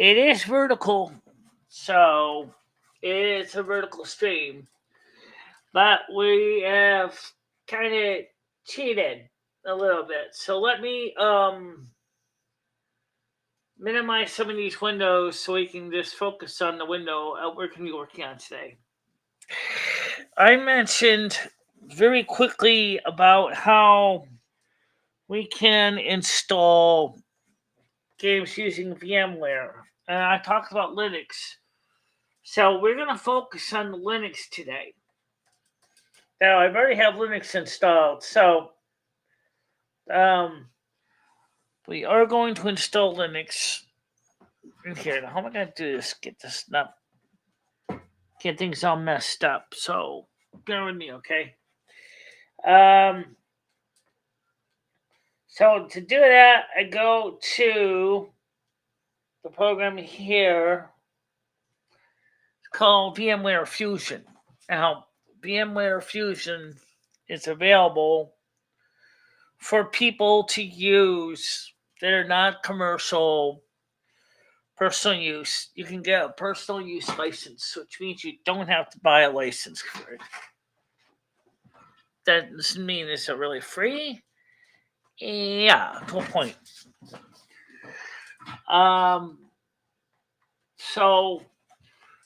It is vertical, so it's a vertical stream, but we have kind of cheated a little bit. So let me minimize some of these windows so we can just focus on the window we're going to be working on today. I mentioned very quickly about how we can install games using VMware, and I talked about Linux. So we're going to focus on Linux today. Now, I already have Linux installed, so um, we are going to install Linux in here. Now, how am I going to do this? Get things all messed up. So bear with me, okay? Um, so to do that, I go to the program here. It's called VMware Fusion. Now, VMware Fusion is available for people to use. They're not commercial, personal use. You can get a personal use license, which means you don't have to buy a license for it. That doesn't mean it's really free. Yeah, to a point. So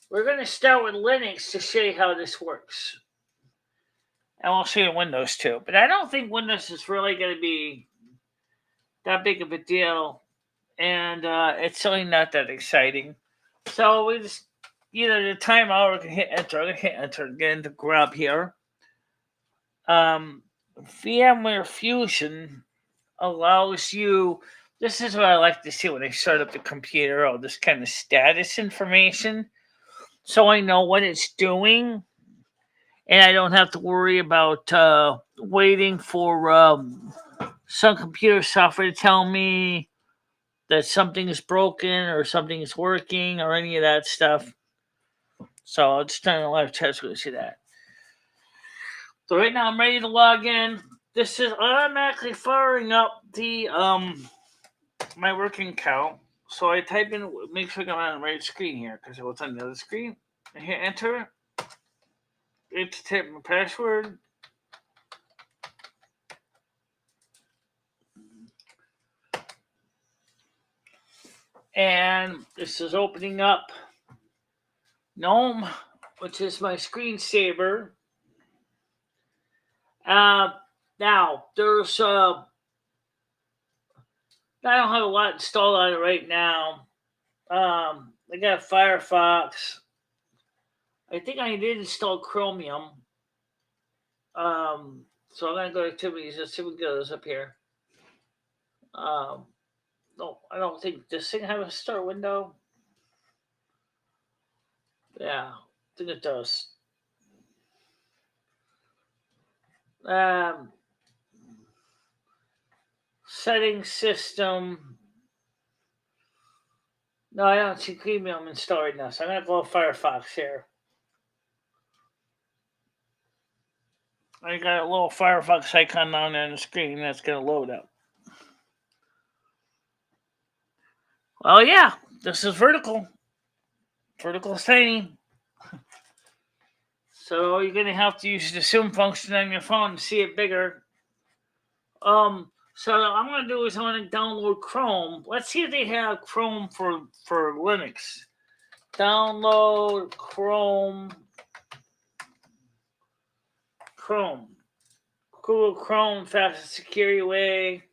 we're going to start with Linux to show you how this works. And I'll show you Windows too. But I don't think Windows is really going to be that big of a deal. And it's really not that exciting. So we just either the timeout or we can hit enter. I'm going to hit enter and get into grub here. VMware Fusion allows you. This is what I like to see when I start up the computer. All this kind of status information, so I know what it's doing, and I don't have to worry about waiting for some computer software to tell me that something is broken or something is working or any of that stuff. So I'll just turn the live chat so we can see that. So right now I'm ready to log in. This is automatically firing up the my working account. So I type in, make sure I'm on the right screen here because it's on the other screen. I hit enter. It's type my password. And this is opening up GNOME, which is my screensaver. Now there's I don't have a lot installed on it right now. I got Firefox. I think I did install Chromium. So I'm gonna go to activities. Let's see what goes up here. No, I don't think this thing have a start window. Yeah, I think it does. Settings system. No, I don't see Chromium installed right now, so I'm gonna go Firefox here. I got a little Firefox icon down there on the screen that's gonna load up. Well, yeah, this is vertical. Vertical is tiny. So you're gonna have to use the zoom function on your phone to see it bigger. So what I'm gonna do is I'm gonna download Chrome. Let's see if they have Chrome for Linux. Download Chrome. Google Chrome, fastest security way.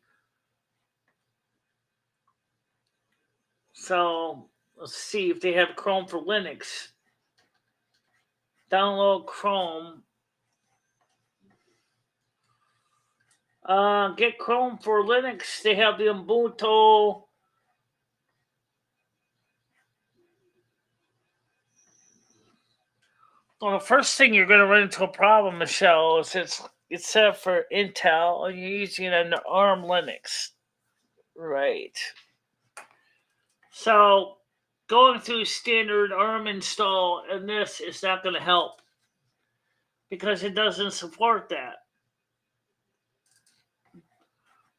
So let's see if they have Chrome for Linux. Download Chrome. Get Chrome for Linux. They have the Ubuntu. Well, the first thing you're going to run into a problem, Michelle, is it's set up for Intel and you're using it under ARM Linux. Right. So going through standard ARM install and this is not going to help because it doesn't support that.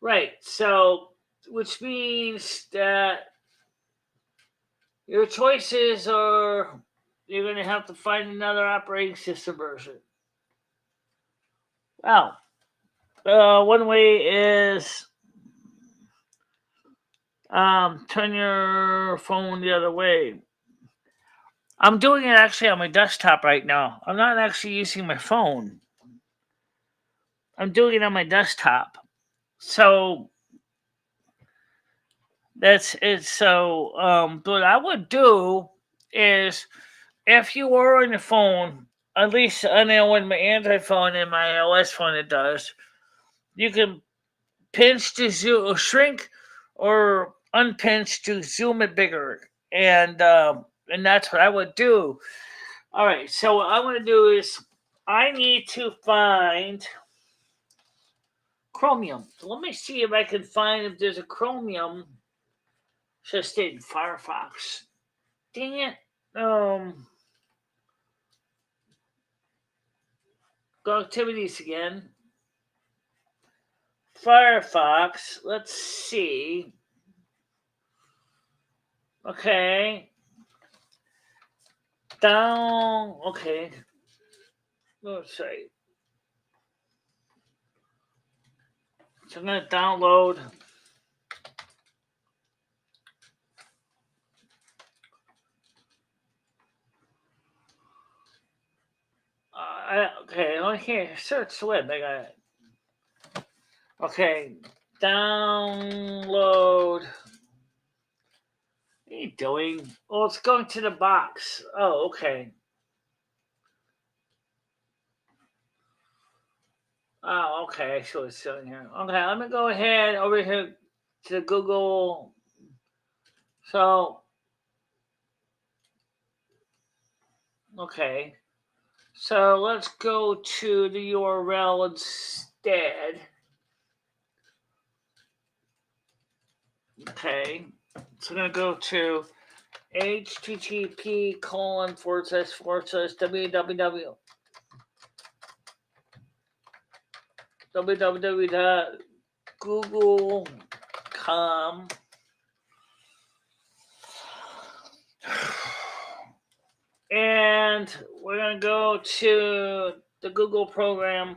Right. So, which means that Your choices are you're going to have to find another operating system version. Well, one way is turn your phone the other way. I'm doing it actually on my desktop right now. I'm not actually using my phone. I'm doing it on my desktop. So that's it. So what I would do is if you were on your phone, at least I know when my Android phone and my iOS phone it does, you can pinch to zoom or shrink or unpinch to zoom it bigger. And that's what I would do. All right, so what I want to do is I need to find Chromium. So let me see if I can find if there's a Chromium. Should have stayed in Firefox. Dang it. Go activities again. Firefox. Let's see. Okay. Down. Okay. Let's see. So I'm gonna download. Okay. Search the web. I got it. Okay. Download. What are you doing? Oh, it's going to the box. Oh, okay. Oh, okay. I see what it's doing here. Okay, let me go ahead over here to Google. So, okay. So let's go to the URL instead. Okay. So I'm going to go to http://www.google.com. And we're going to go to the Google program.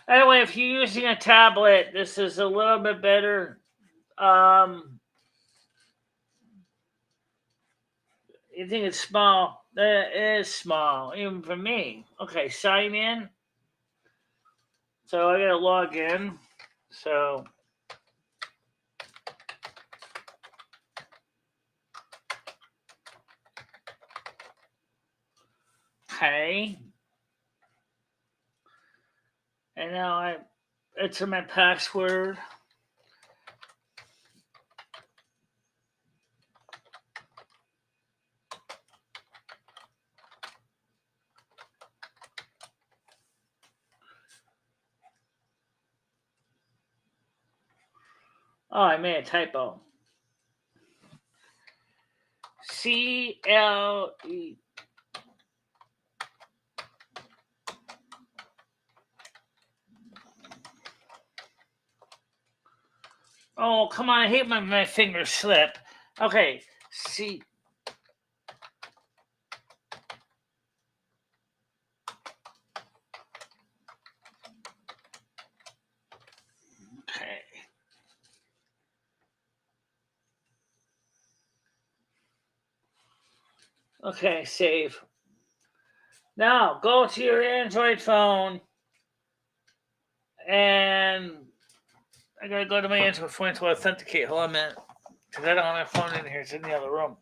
Anyway, if you're using a tablet, this is a little bit better. You think it's small? That is small, even for me. Okay, sign in. So I gotta log in. So okay, and now I enter my password. Oh, I made a typo. CLE. Oh, come on! I hate when my fingers slip. Okay, C. Okay. Okay, save. Now go to your Android phone and I gotta go to my Android phone to authenticate. Hold on a minute. Because I don't have my phone in here, it's in the other room.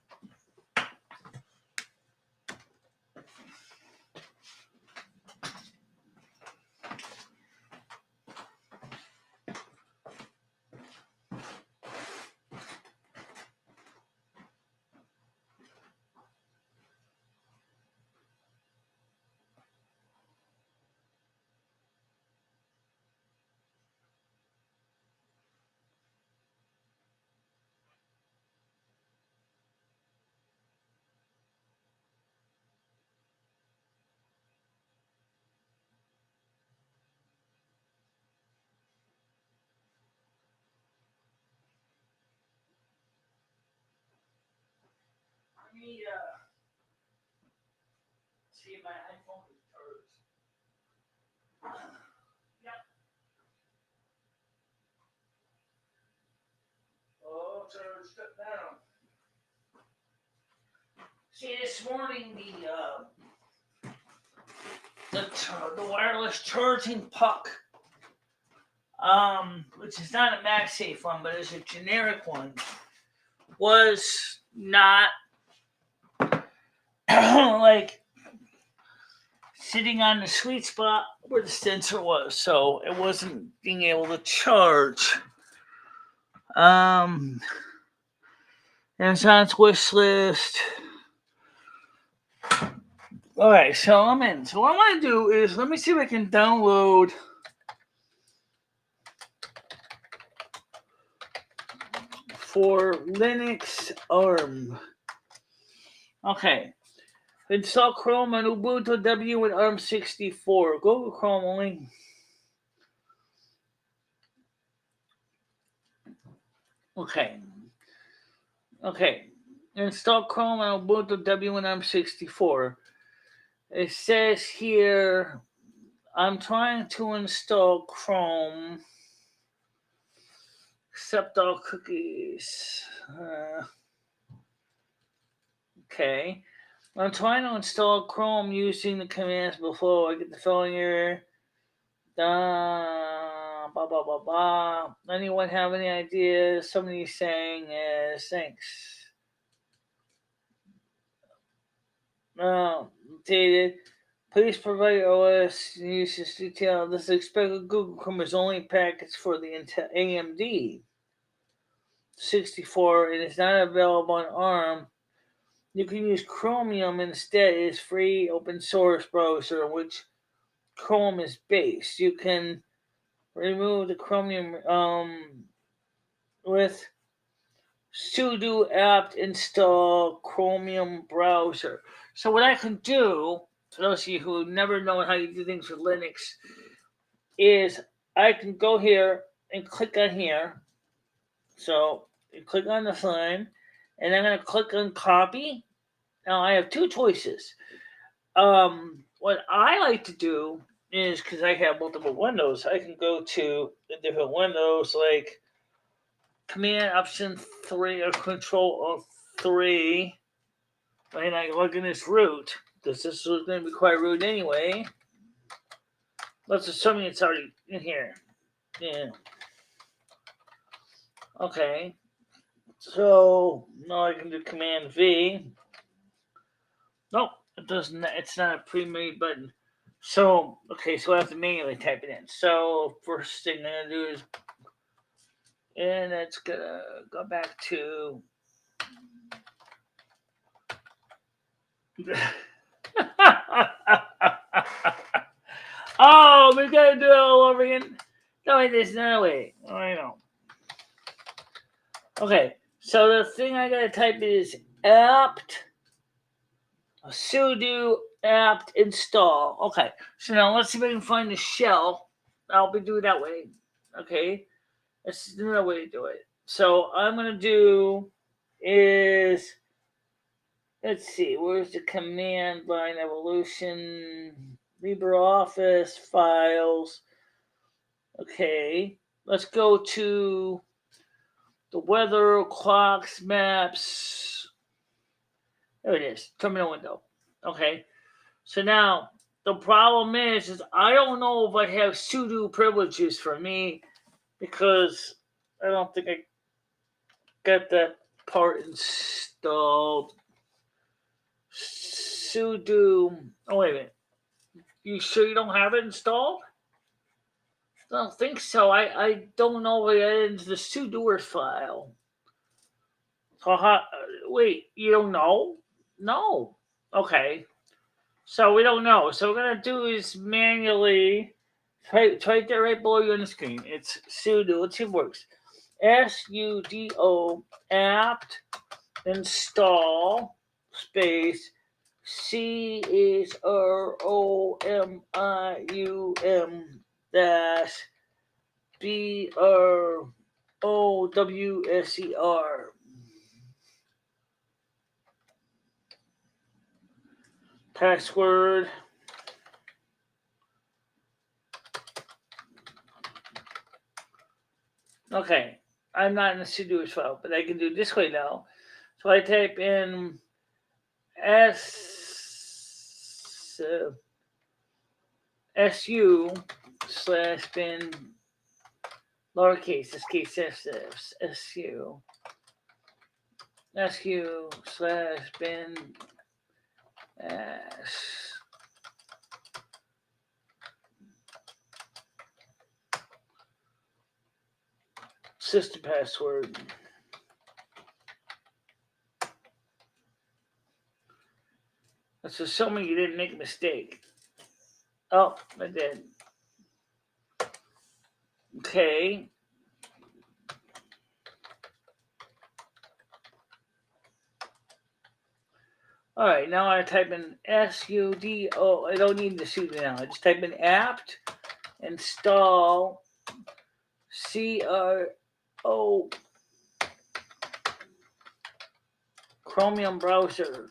me see if my iPhone is charged. Yep. Oh, charged up now. See, this morning the wireless charging puck, which is not a MagSafe one, but is a generic one, was not like sitting on the sweet spot where the sensor was, so it wasn't being able to charge. Amazon's wish list. All right, so I'm in. So what I want to do is let me see if I can download for Linux ARM. Okay. Install Chrome on Ubuntu W and ARM64. Google Chrome only. Okay. Install Chrome on Ubuntu W and ARM64. It says here, I'm trying to install Chrome. Accept all cookies. Okay. I'm trying to install Chrome using the commands below. I get the following error. Blah, blah, blah, blah. Anyone have any ideas? Somebody's saying, thanks. Dated. Please provide OS usage detail. This expected Google Chrome is only packaged for the AMD 64 and is not available on ARM. You can use Chromium instead. It is free open source browser in which Chrome is based. You can remove the Chromium with sudo apt install Chromium browser. So what I can do, for those of you who never know how you do things with Linux, is I can go here and click on here. So you click on the sign, and I'm going to click on copy. Now I have two choices. What I like to do is, because I have multiple windows, I can go to the different windows like Command Option 3 or Control 3, and I look in this root, because this is going to require root anyway. Let's assume it's already in here. Yeah. Okay. So now I can do Command V. Nope, it doesn't. It's not a pre-made button. So so I have to manually type it in. So first thing I'm gonna do is, and it's gonna go back to. Oh, we gotta do it all over again. No, there's no way. Oh, I know. Okay, so the thing I gotta type is apt sudo apt install. Okay, so now let's see if I can find the shell. I'll be doing it that way. Okay, that's another way to do it. So I'm gonna do is, let's see, where's the command line evolution? LibreOffice files. Okay, let's go to the weather, clocks, maps. There it is, terminal window. Okay, so now the problem is I don't know if I have sudo privileges for me, because I don't think I got that part installed. Sudo. Oh, wait a minute. You sure you don't have it installed? I don't think so. I don't know if I added into the sudoers file. So wait, you don't know? No. Okay. So we don't know. So what we're gonna do is manually type that right below you on the screen. It's sudo. Let's see if it works. sudo apt install space CHROMIUM dash BROWSER. password. Okay, I'm not in the studio file, but I can do it this way now. So I type in SU slash bin lowercase, this case sensitive, SU slash bin system password. Let's assume you didn't make a mistake. Oh, I did. Okay. All right, now I type in sudo. I don't need the sudo now. I just type in apt install CRO Chromium browser.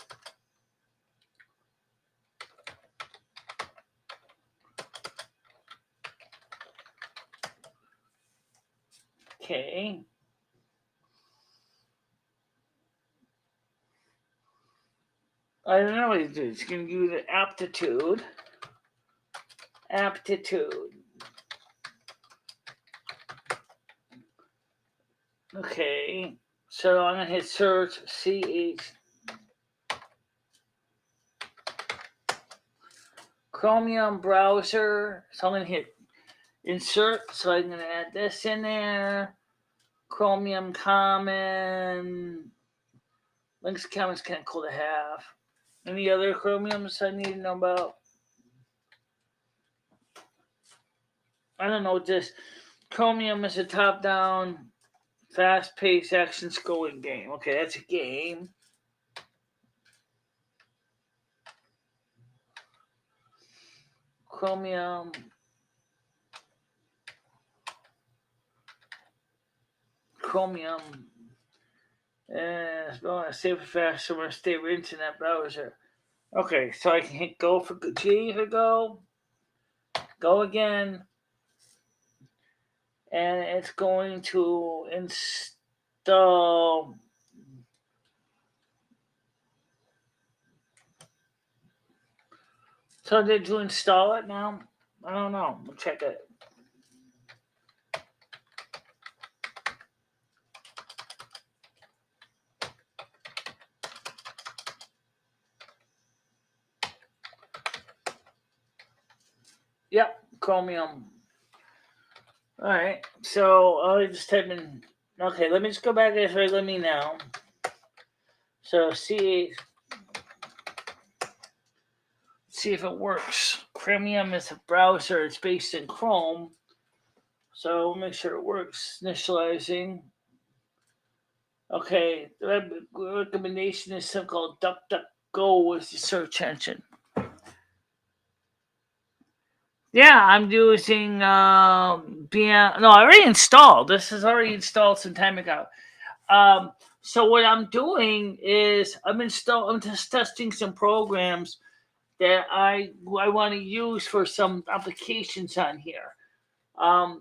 Okay. I don't know what to do. It's going to give you the aptitude. Okay. So I'm going to hit search CH Chromium browser. So I'm going to hit insert. So I'm going to add this in there. Chromium common. Links comments kind of cool to have. Any other chromiums I need to know about? I don't know what this. Chromium is a top-down, fast-paced action scrolling game. Okay, that's a game. Chromium. Safer, faster, stable internet browser. Okay, so I can hit go for G for go. Go again. And it's going to install. So did you install it now? I don't know. We'll check it. Yep, Chromium. All right, so I'll just type in. Okay, let me just go back to this regular me now. So see if it works. Chromium is a browser. It's based in Chrome. So we'll make sure it works. Initializing. Okay, the recommendation is something called DuckDuckGo as the search engine. Yeah, I'm using VM. No, I already installed. This is already installed some time ago. So what I'm doing is I'm just testing some programs that I want to use for some applications on here. I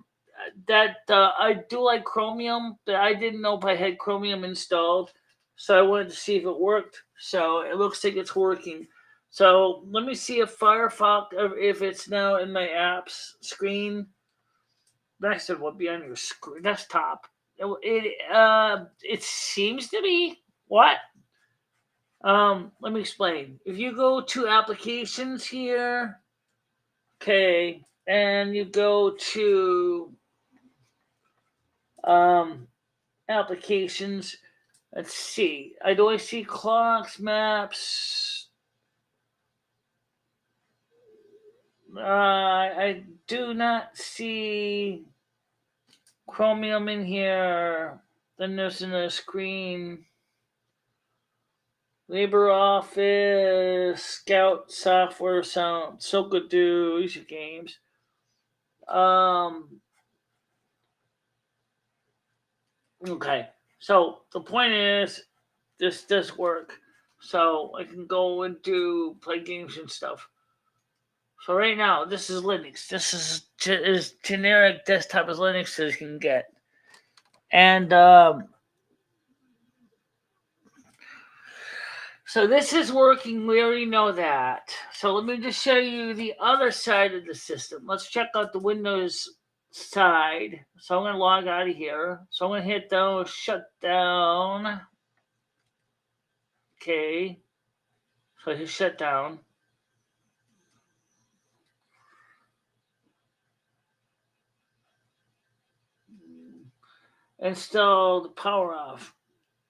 do like Chromium, but I didn't know if I had Chromium installed, so I wanted to see if it worked. So it looks like it's working. So let me see if Firefox, if it's now in my apps screen. That said, will be on your desktop. It seems to be what? Let me explain. If you go to applications here, okay, and you go to applications, let's see. I do I see clocks, maps. I do not see Chromium in here. Then there's another screen. LibreOffice, Scout software, sound, Sokadu, easy games. Okay, so the point is, this does work. so I can go and play games and stuff. So right now, this is Linux. This is as generic desktop as Linux as you can get. And so this is working. We already know that. So let me just show you the other side of the system. Let's check out the Windows side. So I'm going to log out of here. So I'm going to hit those shutdown. Okay. So I hit shutdown. Install the power off.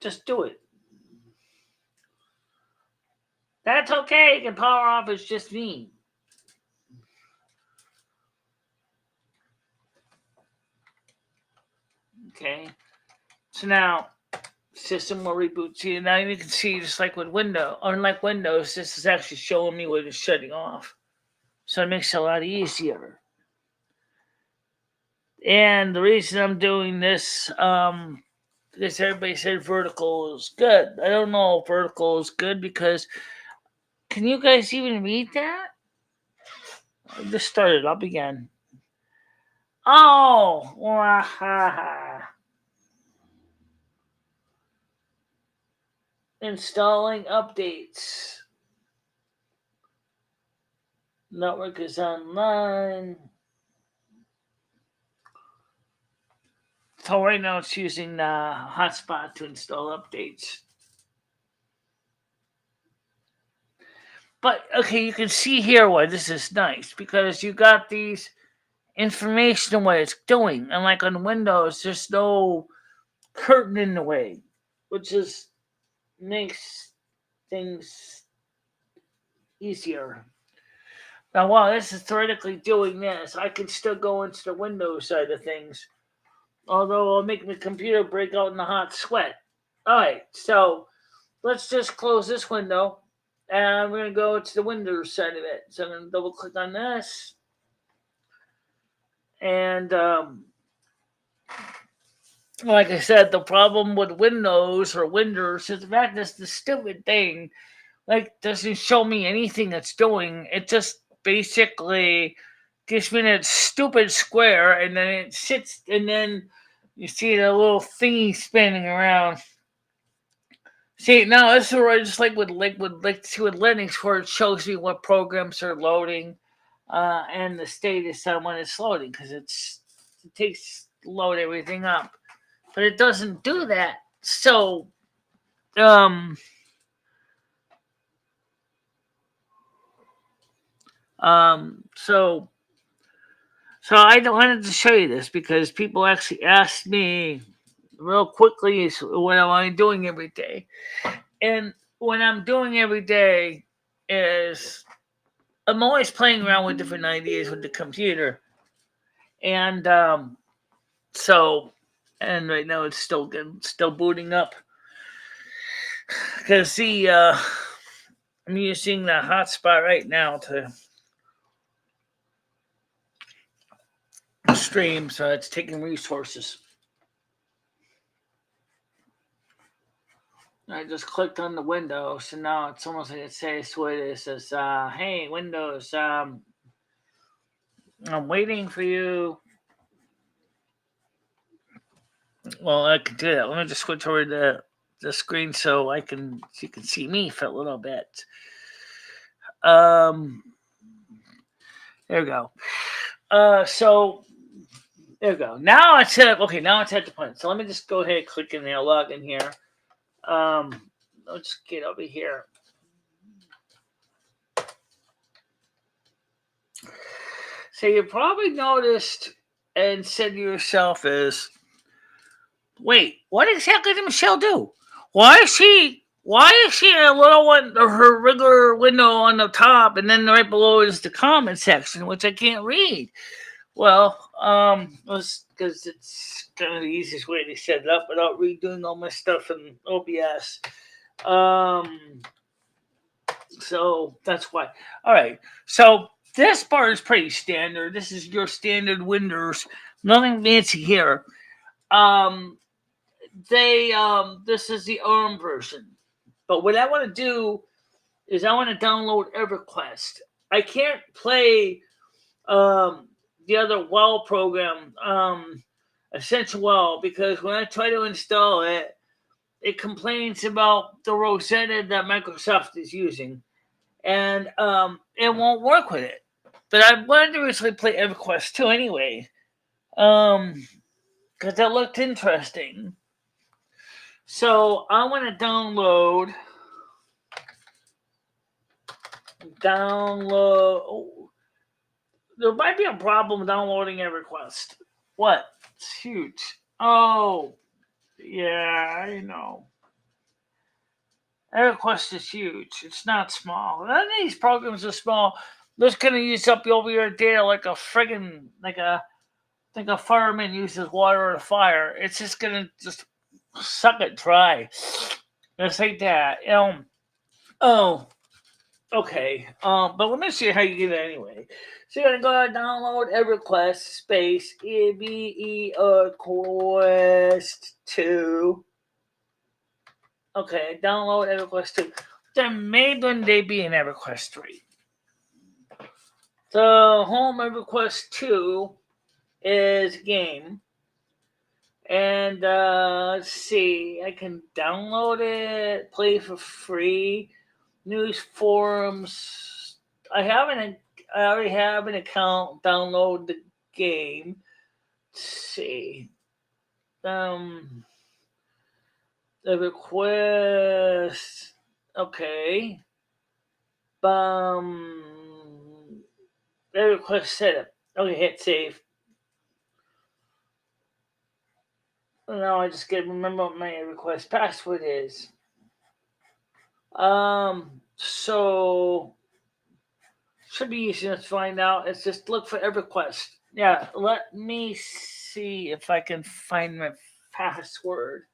Just do it. That's okay. You can power off. It's just me. Okay. So now system will reboot. See, now you can see just like with Windows, unlike Windows, this is actually showing me what it's shutting off. So it makes it a lot easier. And the reason I'm doing this, because everybody said vertical is good. I don't know if vertical is good because can you guys even read that? I just started up again. Oh, installing updates. Network is online. So right now it's using the hotspot to install updates. But okay, you can see here why this is nice because you got these information on what it's doing. And like on Windows, there's no curtain in the way, which is makes things easier. Now, while this is theoretically doing this, I can still go into the Windows side of things. Although I'll make my computer break out in a hot sweat. Alright, so let's just close this window. And we're going to go to the Windows side of it. So I'm going to double click on this. And like I said, the problem with Windows is the fact that the stupid thing like doesn't show me anything it's doing. It just basically gives me that stupid square, and then it sits, and then you see the little thingy spinning around. See, now this is where just like with Linux, where it shows me what programs are loading, and the status on when it's loading, because it takes load everything up, but it doesn't do that. So, um, so I wanted to show you this because people actually asked me real quickly is what am I doing every day, and what I'm doing every day is I'm always playing around with different ideas with the computer, and so and right now it's still good, still booting up because see I'm using the hotspot right now to stream, so it's taking resources. I just clicked on the window, so now it's almost like it says what it says. Hey, Windows, I'm waiting for you. Well, I can do that. Let me just switch over to the screen so you can see me for a little bit. There we go. So there we go. Now it's set up. Okay, now it's at the point. So let me just go ahead and click in there, log in here. Let's get over here. So you probably noticed and said to yourself is, wait, what exactly did Michelle do? Why is she in a little one, or her regular window on the top, and then right below is the comment section, which I can't read? Well, because it's kind of the easiest way to set it up without redoing all my stuff in OBS. So that's why. All right. So this part is pretty standard. This is your standard Windows. Nothing fancy here. This is the ARM version. But what I want to do is I want to download EverQuest. I can't play the other WoW program, Essential WoW, because when I try to install it, it complains about the Rosetta that Microsoft is using, and it won't work with it. But I wanted to originally play EverQuest 2 anyway, because that looked interesting. So I want to download. Oh, there might be a problem downloading EverQuest. What? It's huge. Oh, yeah, I know. EverQuest is huge. It's not small. None of these programs are small. They're just gonna use up all your data like a friggin' like a fireman uses water in a fire. It's just gonna just suck it dry. Just like that. Oh, okay. But let me see how you get it anyway. So you're gonna go and download EverQuest space EverQuest 2. Okay, download EverQuest 2. Then maybe one day be in EverQuest 3. The home EverQuest 2 is game. And let's see, I can download it, play for free, news forums. I already have an account. Download the game. Let's see, the request. Okay, the request setup. Okay, hit save. Now I just gotta remember what my request password is. So should be easy to find out. It's just look for EverQuest. Yeah, let me see if I can find my password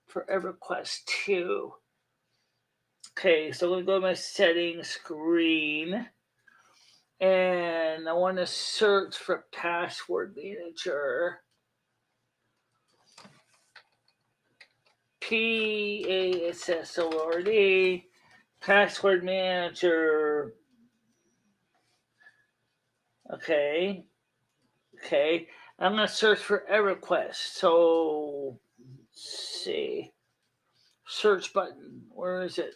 for EverQuest 2. Okay, so I'm gonna go to my settings screen, and I want to search for password manager. PASSWORD, password manager. Okay. I'm gonna search for EverQuest. So let's see. Search button. Where is it?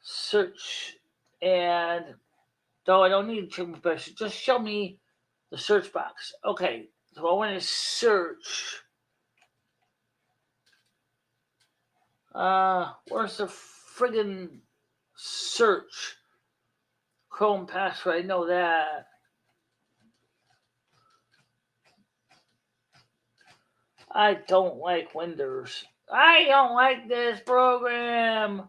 Search, and though I don't need to just show me the search box. Okay. So I want to search. Where's the friggin' search? Chrome password. I know that. I don't like Windows. I don't like this program.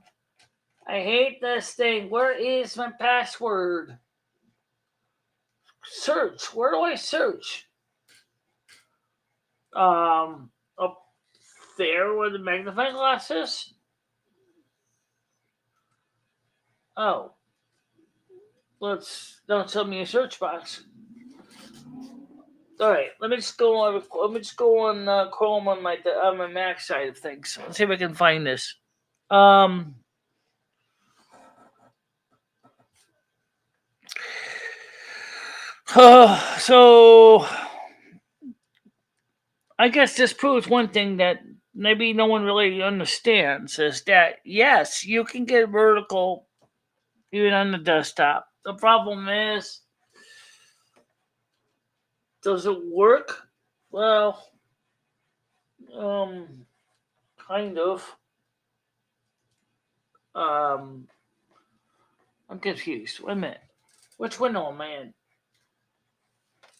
I hate this thing. Where is my password? Search. Where do I search? Up there where the magnifying glass is? Oh. Don't tell me a search box. All right, let me just go on Chrome on my Mac side of things. Let's see if I can find this. So I guess this proves one thing that maybe no one really understands is that yes, you can get vertical even on the desktop. The problem is, does it work? Well, kind of. I'm confused. Wait a minute. Which window am I in?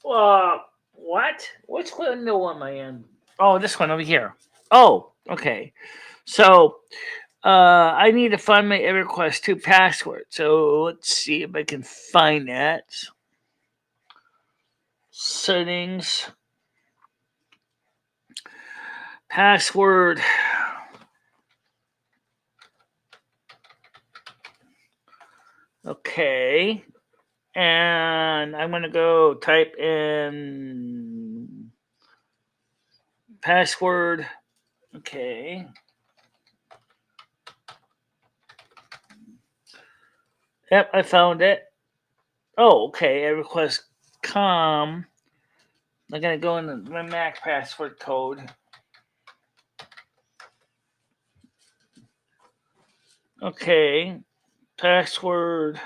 What? Which window am I in? Oh, this one over here. Oh, okay. So, I need to find my EverQuest 2 password. So let's see if I can find that. Settings. Password. Okay. And I'm going to go type in password. Okay. Yep, I found it. Oh, okay. I request com. I'm gonna go into my Mac password code. Okay, password.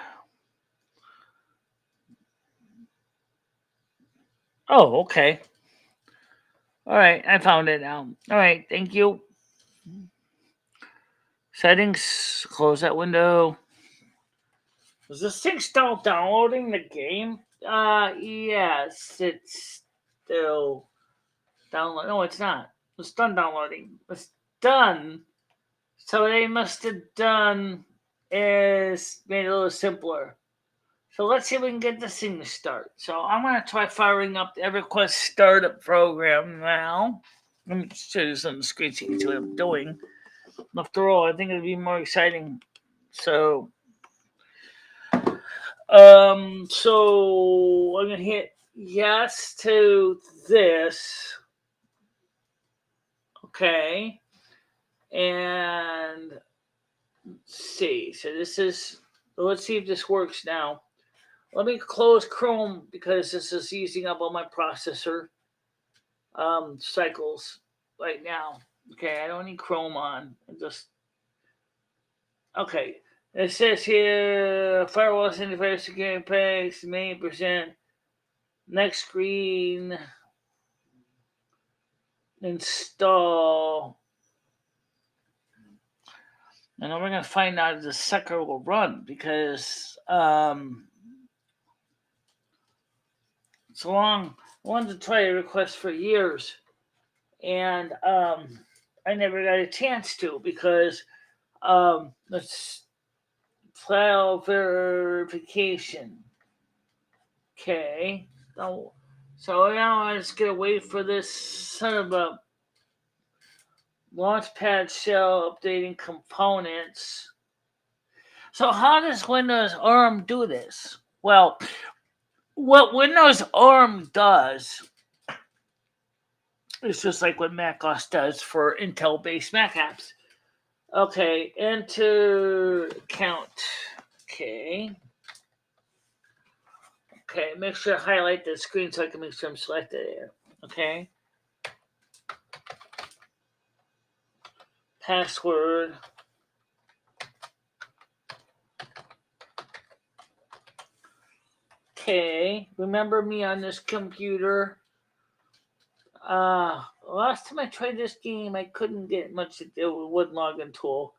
Oh, okay. All right, I found it now. All right, thank you. Settings. Close that window. Is this thing still downloading the game? Yes, it's still download. No, it's not. It's done downloading. It's done. So what they must have done is made it a little simpler. So let's see if we can get this thing to start. So I'm gonna try firing up the EverQuest startup program now. Let me just show you some on the screen so you can see what I'm doing. After all, I think it'd be more exciting. So so I'm gonna hit yes to this. Okay. And let's see. So this is let's see if this works now. Let me close Chrome because this is using up all my processor cycles right now. Okay, I don't need Chrome on. Just okay. It says here firewall antivirus security packs main percent. Next screen install. And then we're gonna find out if the sucker will run because it's long. I wanted to try a request for years, and I never got a chance to because let's file verification. Okay, so now I'm just gonna wait for this son of a launchpad shell updating components. So how does Windows ARM do this? Well, what Windows ARM does is just like what macOS does for Intel-based Mac apps. Okay, enter account. Okay. Okay, make sure to highlight the screen so I can make sure I'm selected here. Okay. Password. Okay, remember me on this computer. Last time I tried this game, I couldn't get much to do with one login tool.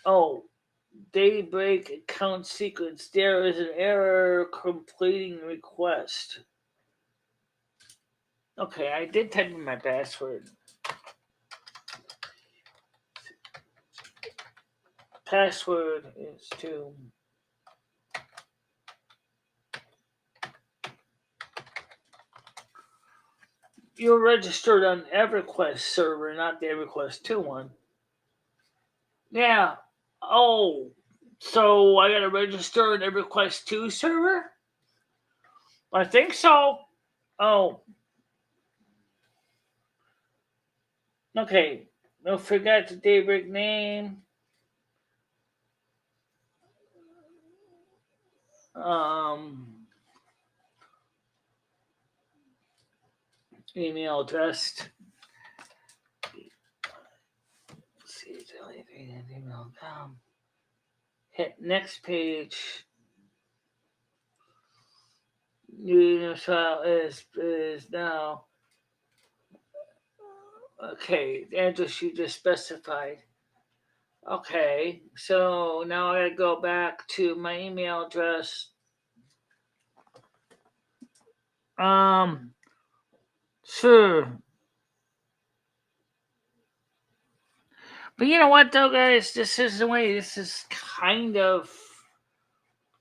Oh, daybreak account sequence. There is an error completing request. Okay, I did type in my password. Password is to you're registered on EverQuest server, not the EverQuest 2 one. Yeah. Oh, so I gotta register an EverQuest 2 server? I think so. Oh, okay. Don't forget the daybreak name. Um, email address. See, email.com. Hit next page. New file is now. Okay, the address you just specified. Okay, so now I gotta go back to my email address. Sure. But you know what, though, guys? This is the way. This is kind of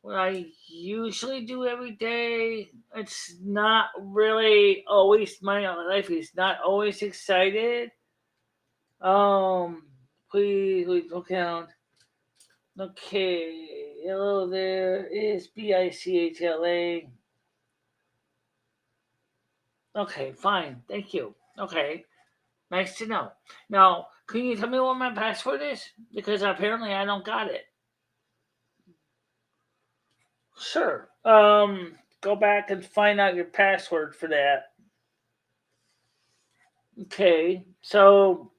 what I usually do every day. It's not really always my life is not always excited. Um, please account. Okay, hello there. Is Bichla. Okay, fine. Thank you. Okay, nice to know. Now, can you tell me what my password is? Because apparently I don't got it. Sure. Go back and find out your password for that. Okay. So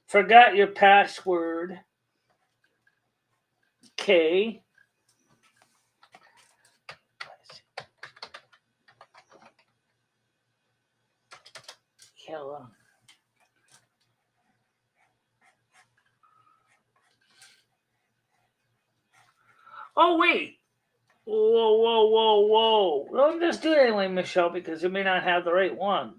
forgot your password. Okay. Hello. Oh wait. Whoa, whoa, whoa, whoa. Don't just do it anyway, Michelle, because you may not have the right one.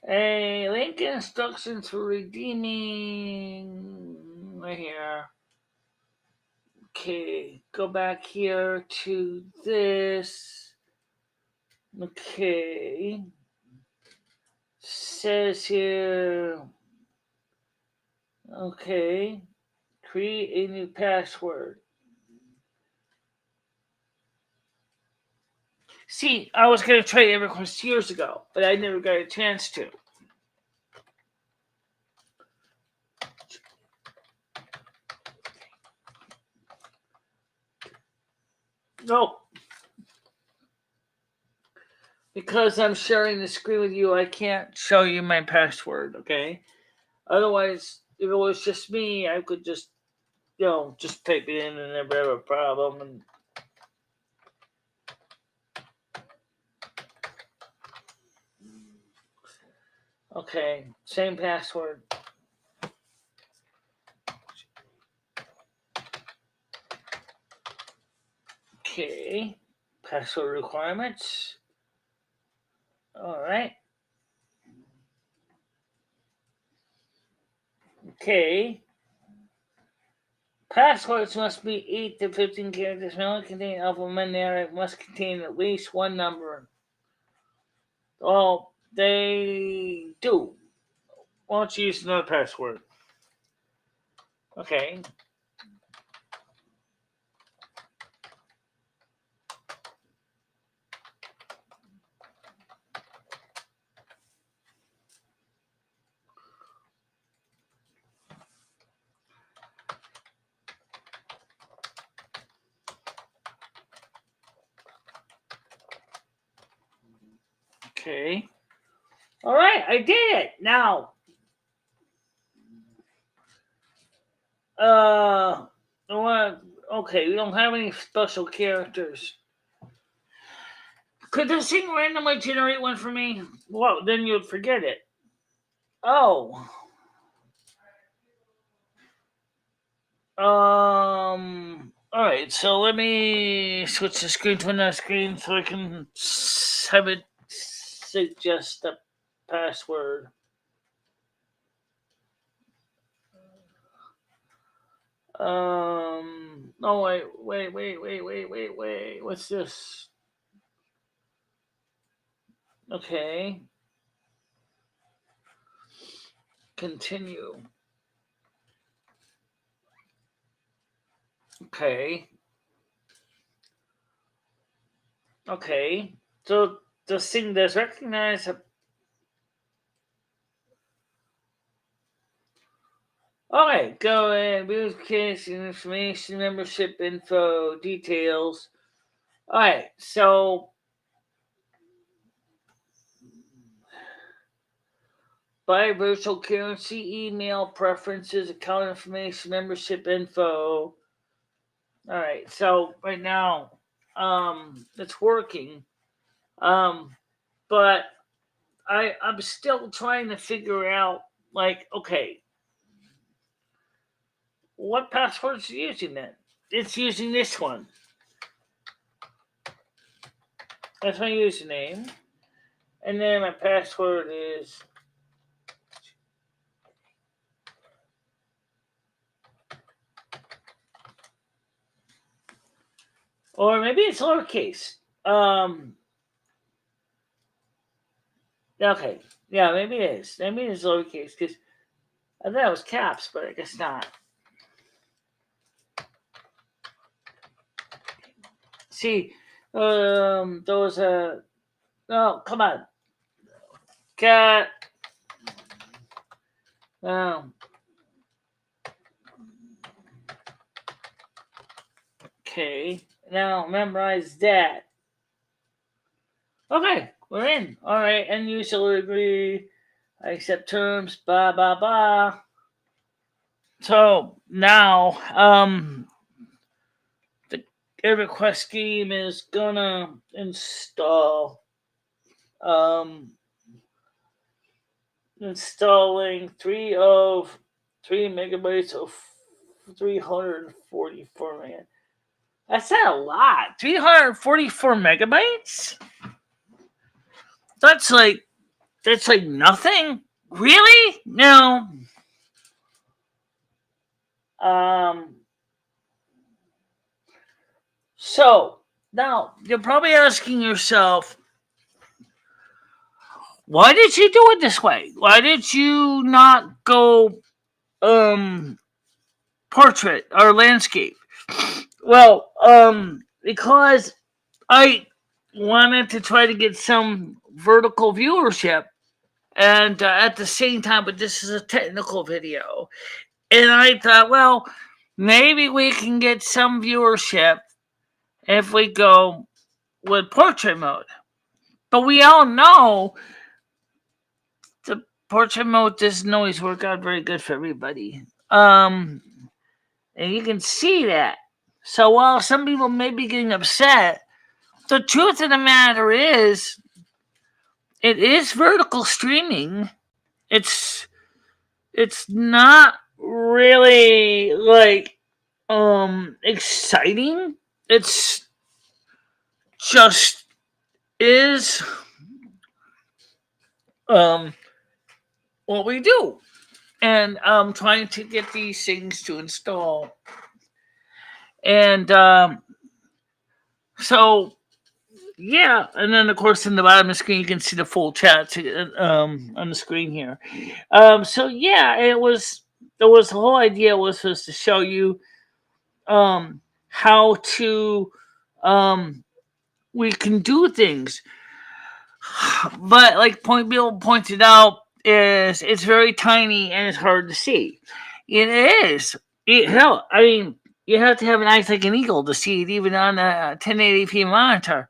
A link instructions for redeeming right here. Okay, go back here to this. Okay. Says here. Okay. Create a new password. See, I was going to try EverQuest years ago, but I never got a chance to. No, because I'm sharing the screen with you, I can't show you my password, okay? Otherwise, if it was just me, I could just, just type it in and never have a problem. And okay, same password. Okay, password requirements. All right. Okay. Passwords must be 8 to 15 characters, may only contain alphanumeric, must contain at least one number. Well, they do. Why don't you use another password? Okay. Okay. All right, I did it. Now, uh, okay, we don't have any special characters. Could this thing randomly generate one for me? Well, then you'd forget it. Oh. All right. So let me switch the screen to another screen so I can have it suggest the password. Oh wait. What's this? Okay. Continue. Okay. Okay. So the thing does recognize a. Alright, go ahead. Case information, membership info, details. Alright, so buy virtual currency, email preferences, account information, membership info. Alright, so right now, it's working. But I'm still trying to figure out, like, okay, what password is it using then? It's using this one. That's my username. And then my password is. Or maybe it's lowercase. Okay. Yeah, maybe it is. Maybe it's lowercase because I thought it was caps, but I guess not. See, those no, come on, cat. Um, Okay. Now memorize that. Okay, we're in. All right, and you shall agree. I accept terms. Blah blah blah. So now, the request scheme is gonna install. Installing 3 megabytes of 344 meg. That's not a lot. 344 megabytes? That's like nothing. Really? No. Um. So now you're probably asking yourself, why did you do it this way? Why did you not go portrait or landscape? Well, because I wanted to try to get some vertical viewership, and at the same time, but this is a technical video, and I thought, well, maybe we can get some viewership if we go with portrait mode. But we all know the portrait mode doesn't always work out very good for everybody. And you can see that. So while some people may be getting upset, the truth of the matter is, it is vertical streaming. It's not really like exciting. It's just is what we do. And I'm trying to get these things to install. And so yeah, and then of course in the bottom of the screen you can see the full chat on the screen here. So yeah, the whole idea was to show you how to we can do things, but like Bill pointed out, is it's very tiny and it's hard to see. It is. Hell, I mean, you have to have an eye like an eagle to see it, even on a 1080p monitor.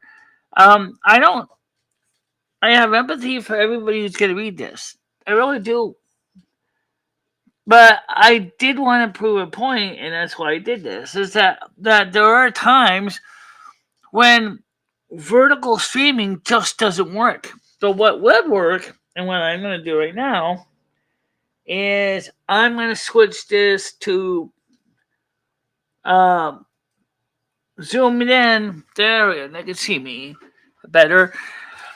I don't. I have empathy for everybody who's going to read this. I really do. But I did want to prove a point, and that's why I did this. Is that there are times when vertical streaming just doesn't work. So what would work, and what I'm going to do right now, is I'm going to switch this to zoom it in. There, they can see me better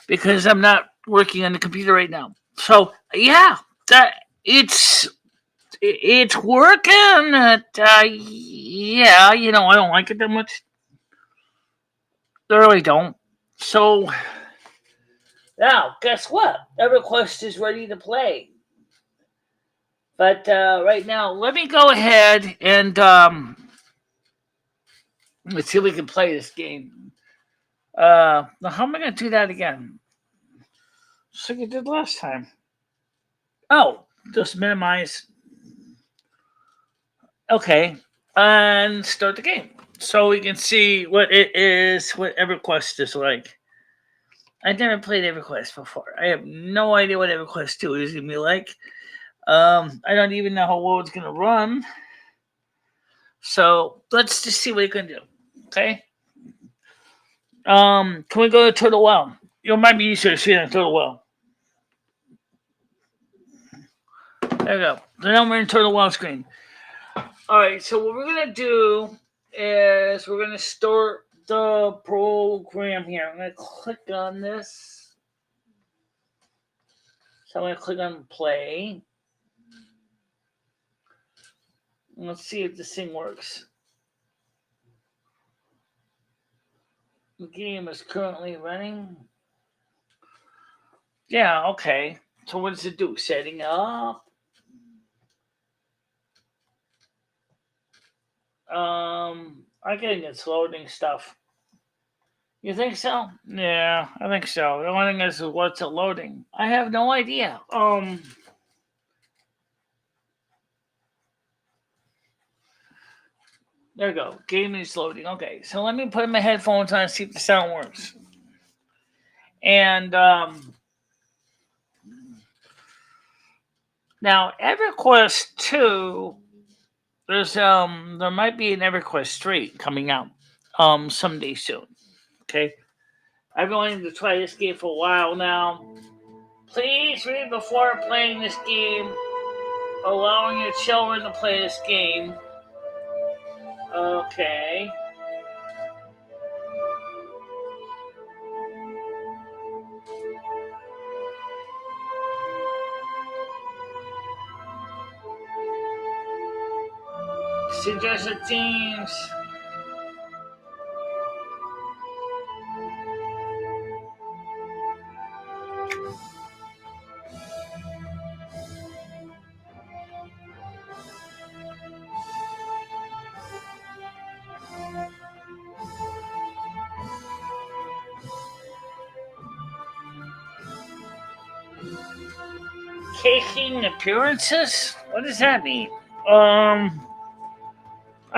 because I'm not working on the computer right now. So yeah, that it's working. Yeah, I don't like it that much. I really don't. So now, guess what? EverQuest is ready to play. But right now, let me go ahead and let's see if we can play this game. Now how am I going to do that again? Just like I did last time. Oh, just minimize. Okay, and start the game so we can see what it is, what EverQuest is like. I've never played EverQuest before. I have no idea what EverQuest 2 is going to be like. I don't even know how well it's going to run. So let's just see what it can do. Okay. Can we go to Turtle Well? You might be easier to see on Turtle Well. There we go. So now we're in Turtle Well screen. All right. So what we're gonna do is we're gonna start the program here. I'm gonna click on this. So I'm gonna click on play. Let's see if this thing works. The game is currently running. Yeah, okay. So what does it do? Setting up. I think it's loading stuff. You think so? Yeah, I think so. The only thing is what's it loading? I have no idea. There we go. Game is loading. Okay, so let me put my headphones on and see if the sound works. And now EverQuest 2, there might be an EverQuest 3 coming out someday soon. Okay. I've been wanting to try this game for a while now. Please read before playing this game, allowing your children to play this game. Okay. Suggested themes. Caking appearances? What does that mean? I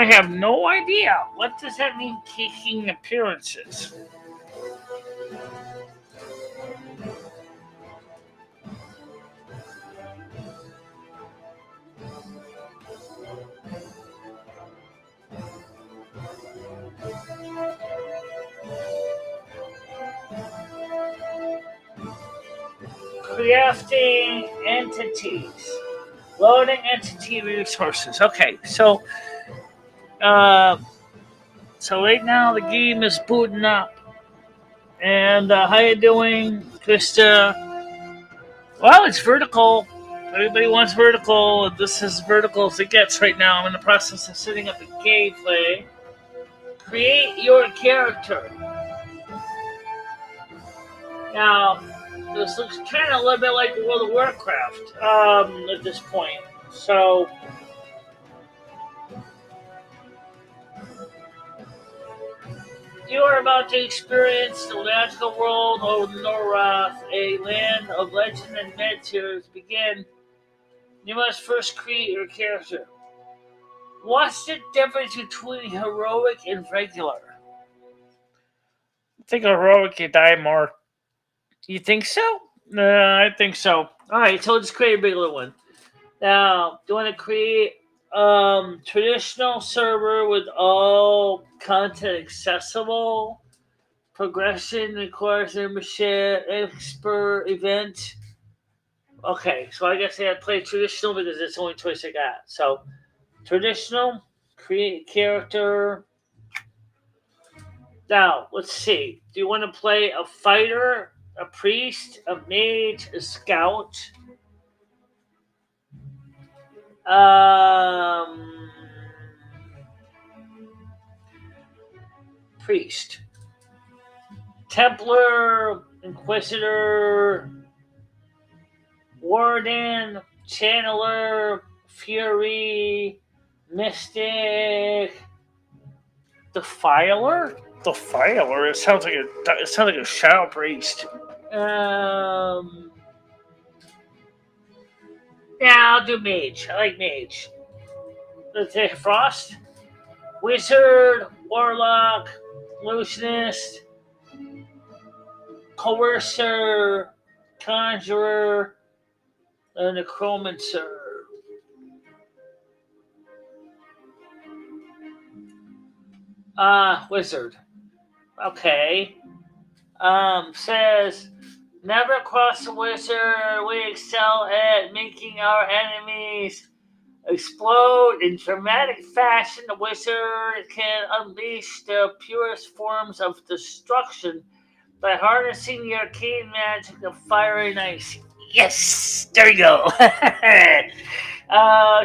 have no idea. What does that mean, caking appearances? Crafting entities. Loading entity resources. Okay, so so right now the game is booting up. And how you doing, Krista? Well, it's vertical. Everybody wants vertical. This is vertical as it gets right now. I'm in the process of setting up a gameplay. Create your character. Now, this looks kind of a little bit like World of Warcraft at this point. So, you are about to experience the magical world of Norath, a land of legend and adventures. Begin. You must first create your character. What's the difference between heroic and regular? I think heroic you die more. You think so? I think so. Alright, so let's create a regular one. Now, do you want to create traditional server with all content accessible? Progression requires membership, expert event. Okay, so I guess I have to play traditional because it's the only choice I got. So, traditional, create character. Now, let's see. Do you want to play a fighter, a priest, a mage, a scout? Priest. Templar, Inquisitor, Warden, Channeler, Fury, Mystic, Defiler? Defiler? It sounds like a shadow priest. Yeah, I'll do mage. I like mage. Let's take Frost. Wizard, Warlock, Illusionist, Coercer, Conjurer, and Necromancer. Wizard. Okay. Says, never cross the wizard. We excel at making our enemies explode in dramatic fashion. The wizard can unleash the purest forms of destruction by harnessing the arcane magic of fire and ice. Yes! There you go!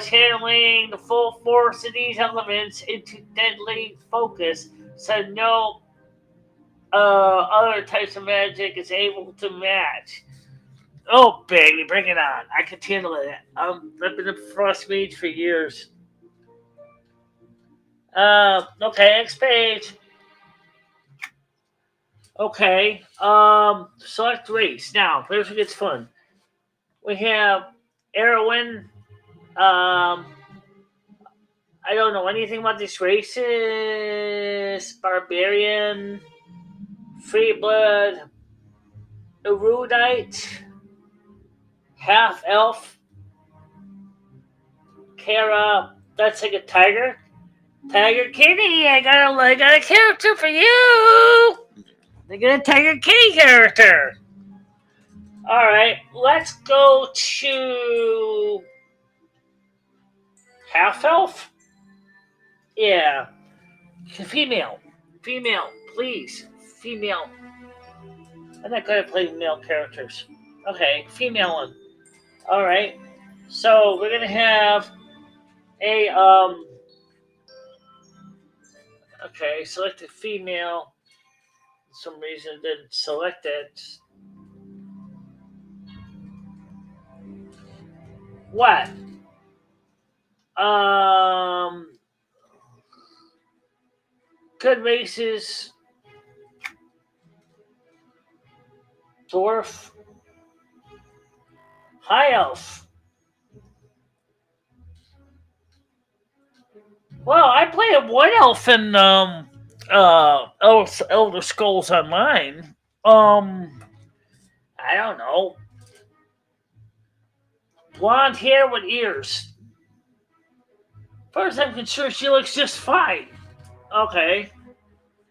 Channeling the full force of these elements into deadly focus, so no other types of magic is able to match. Oh, baby, bring it on. I can handle it. I've been a frost mage for years. Okay, next page. Okay, select race. Now, here's what gets fun. We have Erwin. I don't know anything about these races. Barbarian, free blood, erudite, half elf, Kara. That's like a tiger. Tiger Kitty. I got a character for you. I got a Tiger Kitty character. All right, let's go to half elf. Yeah, female, female, please, female. I'm not good at playing male characters. Okay, female one. All right, so we're gonna have a Okay, select a female. For some reason it didn't select it. What? Um, Good races. Dwarf. High elf. Well, I play a white elf in Elder Scrolls Online. I don't know. Blonde hair with ears. First, I'm concerned she looks just fine. Okay,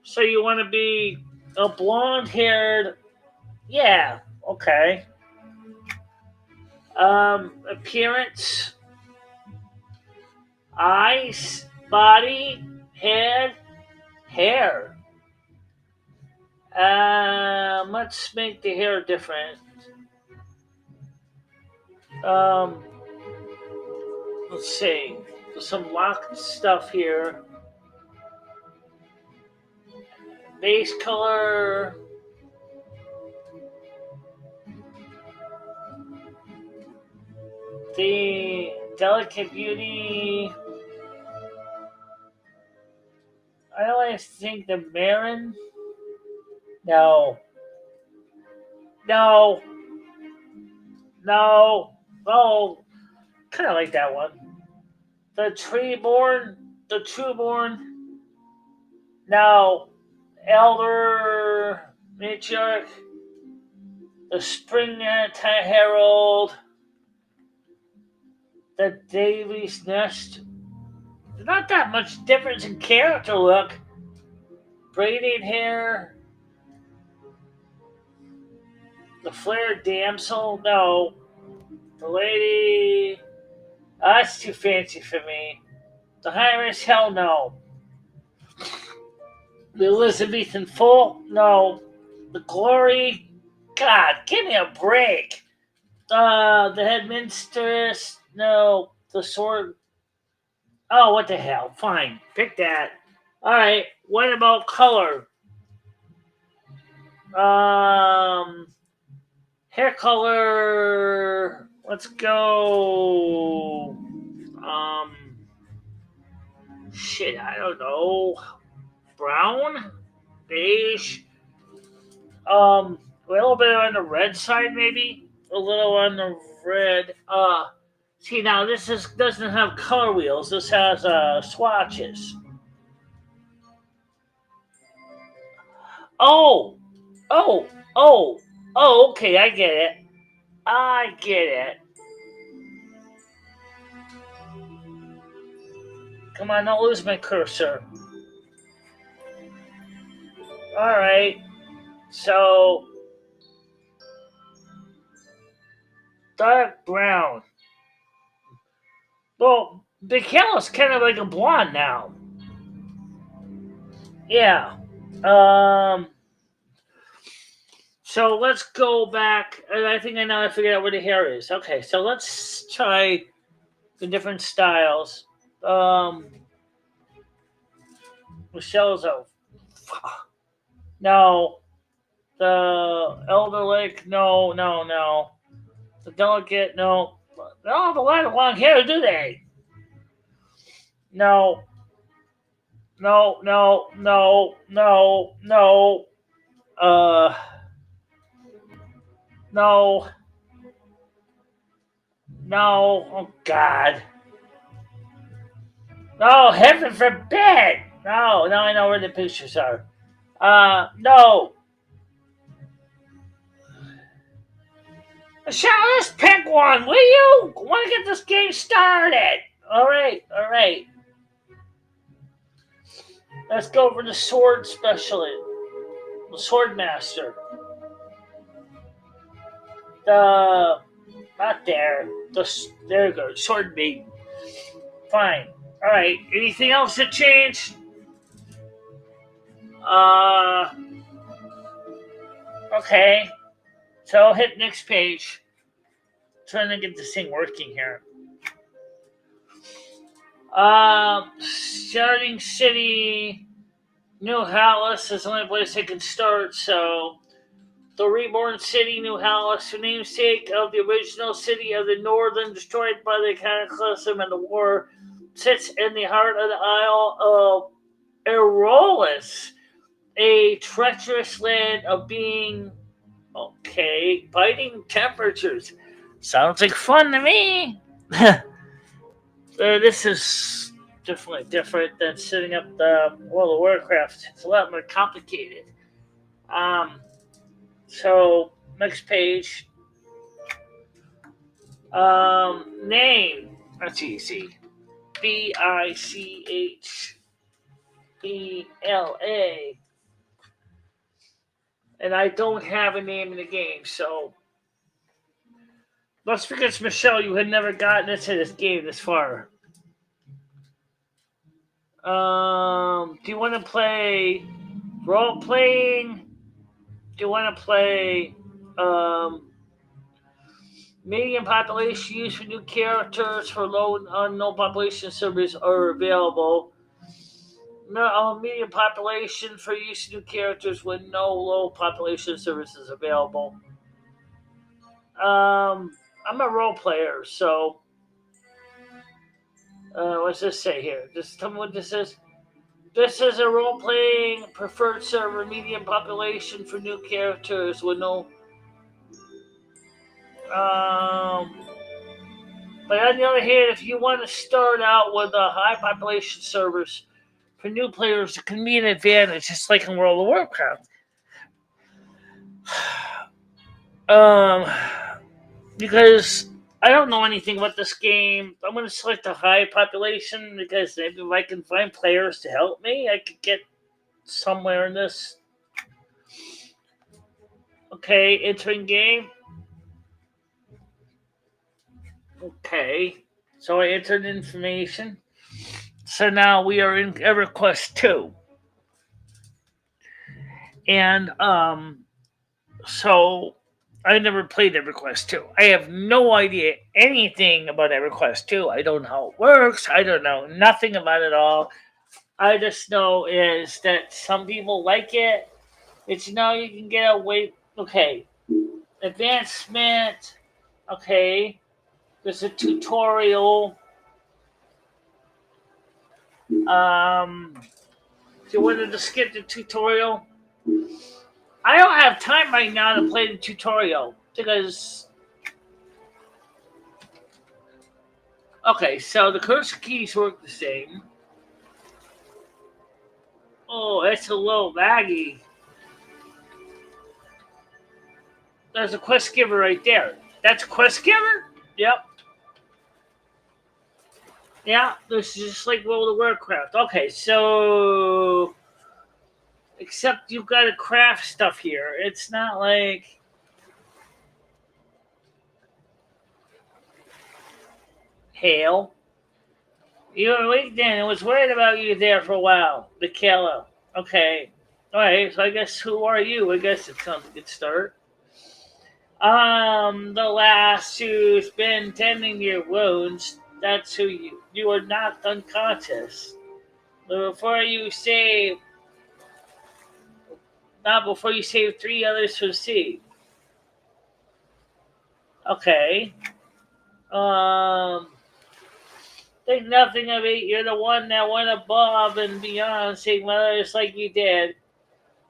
so you want to be a blonde-haired? Yeah. Okay. Appearance, eyes, body, head, hair. Let's make the hair different. Um, let's see. There's some locked stuff here. Base color. The delicate beauty. I always think the Marin. No. No. No. Oh, kind of like that one. The Treeborn. The Trueborn. No. Elder Matriarch. The Spring Herald. The Davy's Nest. There's not that much difference in character look. Braided hair. The Flared Damsel. No. The Lady. That's too fancy for me. The Highness. Hell no. The Elizabethan Full. No. The Glory. God, give me a break. The Headminstress. No. The Sword. Oh, what the hell? Fine. Pick that. Alright. What about color? Hair color. Let's go. Shit, I don't know. Brown? Beige? A little bit on the red side, maybe? A little on the red. See, now this doesn't have color wheels. This has swatches. Oh, oh, oh, oh. Okay, I get it. I get it. Come on, don't lose my cursor. All right. So dark brown. Well, Michele's kind of like a blonde now. Yeah. So let's go back. And I think I now figured out where the hair is. Okay, so let's try the different styles. Michelle's a no. The Elder Lake, no, no, no. The Delicate, no. They don't have a lot of long hair, do they? No. No, no, no, no, no. No. No. Oh, God. No, heaven forbid. No, now I know where the pictures are. No. Michelle, let's pick one, will you? I want to get this game started. All right, all right. Let's go for the sword specialist, the sword master. The not there. There you go. Sword maiden. Fine. All right. Anything else that changed? Uh. Okay. So I'll hit next page. Trying to get this thing working here. Starting city. New Hallis is the only place I can start. So the reborn city, New Hallis, the namesake of the original city of the Northern, destroyed by the cataclysm and the war, sits in the heart of the Isle of Aerolis, a treacherous land of being biting temperatures. Sounds like fun to me. This is definitely different than setting up the World of Warcraft. It's a lot more complicated. Um, so next page. Name. That's easy. Bichela. And I don't have a name in the game, so that's because Michelle, you had never gotten into this game this far. Do you want to play role playing? Do you want to play medium population used for new characters for low and unknown population servers are available? Medium population for use of new characters with no low population services available. I'm a role player, so what's this say here? Just tell me what this is. This is a role playing preferred server medium population for new characters with no. But on the other hand, if you want to start out with a high population servers for new players, it can be an advantage, just like in World of Warcraft. Because I don't know anything about this game. I'm going to select a high population because maybe if I can find players to help me, I could get somewhere in this. Okay, entering game. Okay, so I entered information. So now we are in EverQuest 2. And so I never played EverQuest 2. I have no idea anything about EverQuest 2. I don't know how it works. I don't know nothing about it all. I just know is that some people like it. It's you can get away. Okay, advancement. Okay, there's a tutorial. If you wanted to skip the tutorial, I don't have time right now to play the tutorial because. Okay, so the cursor keys work the same. Oh, it's a little laggy. There's a quest giver right there. That's a quest giver? Yep. Yeah, this is just like World of Warcraft. Okay, so except you've got to craft stuff here. It's not like hail. You were weak then. I was worried about you there for a while. Michele. Okay. Alright, so I guess who are you? I guess it sounds like a good start. The last who's been tending your wounds. That's who you are knocked unconscious. But before you save 3 others from sea. Okay. Think nothing of it. You're the one that went above and beyond, saving others like you did.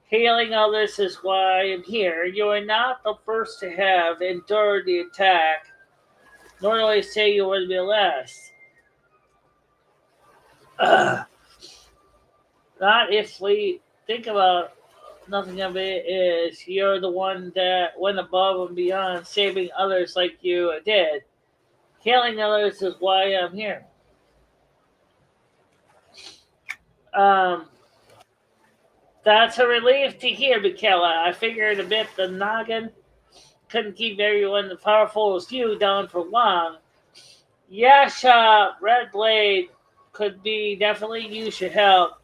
Healing others is why I'm here. You are not the first to have endured the attack, nor do I say you will be the last. Not if we think about nothing of it is you're the one that went above and beyond, saving others like you did. Healing others is why I'm here. Um, that's a relief to hear, Michela. I figured a bit the noggin couldn't keep everyone as powerful as you down for long. Yasha Red Blade could be definitely use your help.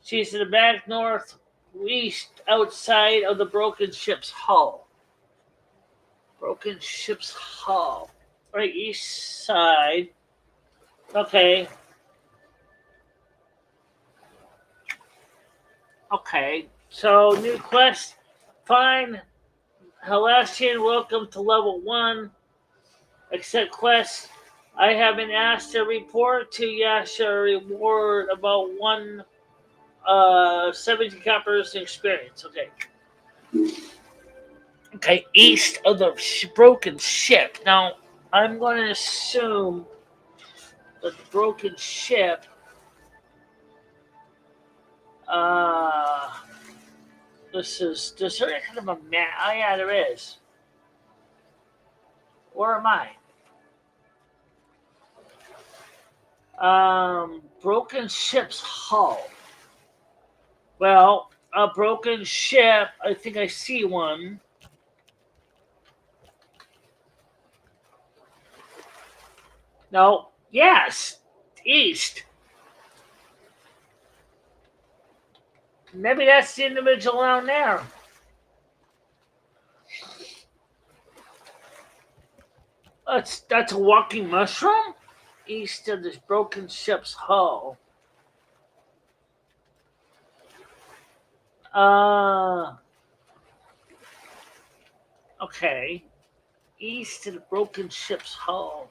She's in the back northeast outside of the broken ship's hull. Broken ship's hull. Right, east side. Okay. Okay. So, new quest. Fine. Halastian, welcome to level 1. Accept quest. I have been asked to report to Yasha a reward about 70 coppers experience. Okay. Okay, east of the broken ship. Now, I'm going to assume that the broken ship. Is there kind of a map? Oh, yeah, there is. Where am I? Broken ship's hull. Well, a broken ship. I think I see one. No. Yes. East. Maybe that's the individual down there. That's a walking mushroom? East of this broken ship's hull. Okay. East of the broken ship's hull.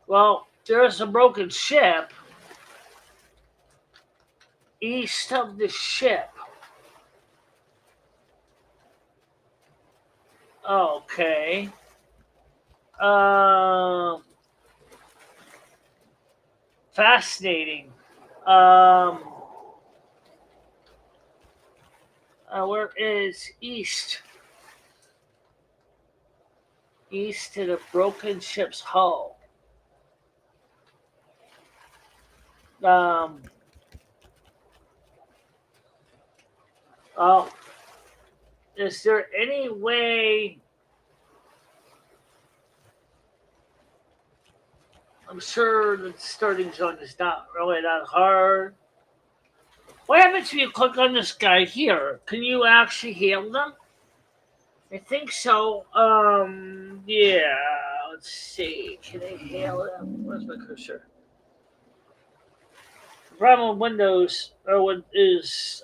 Well, there's a broken ship east of the ship. Okay. Fascinating. Where is east? East to the broken ship's hull. Oh, is there any way? I'm sure the starting zone is not really that hard. What happens if you click on this guy here? Can you actually heal them? I think so. Yeah. Let's see. Can I heal them? Where's my cursor? The problem with Windows is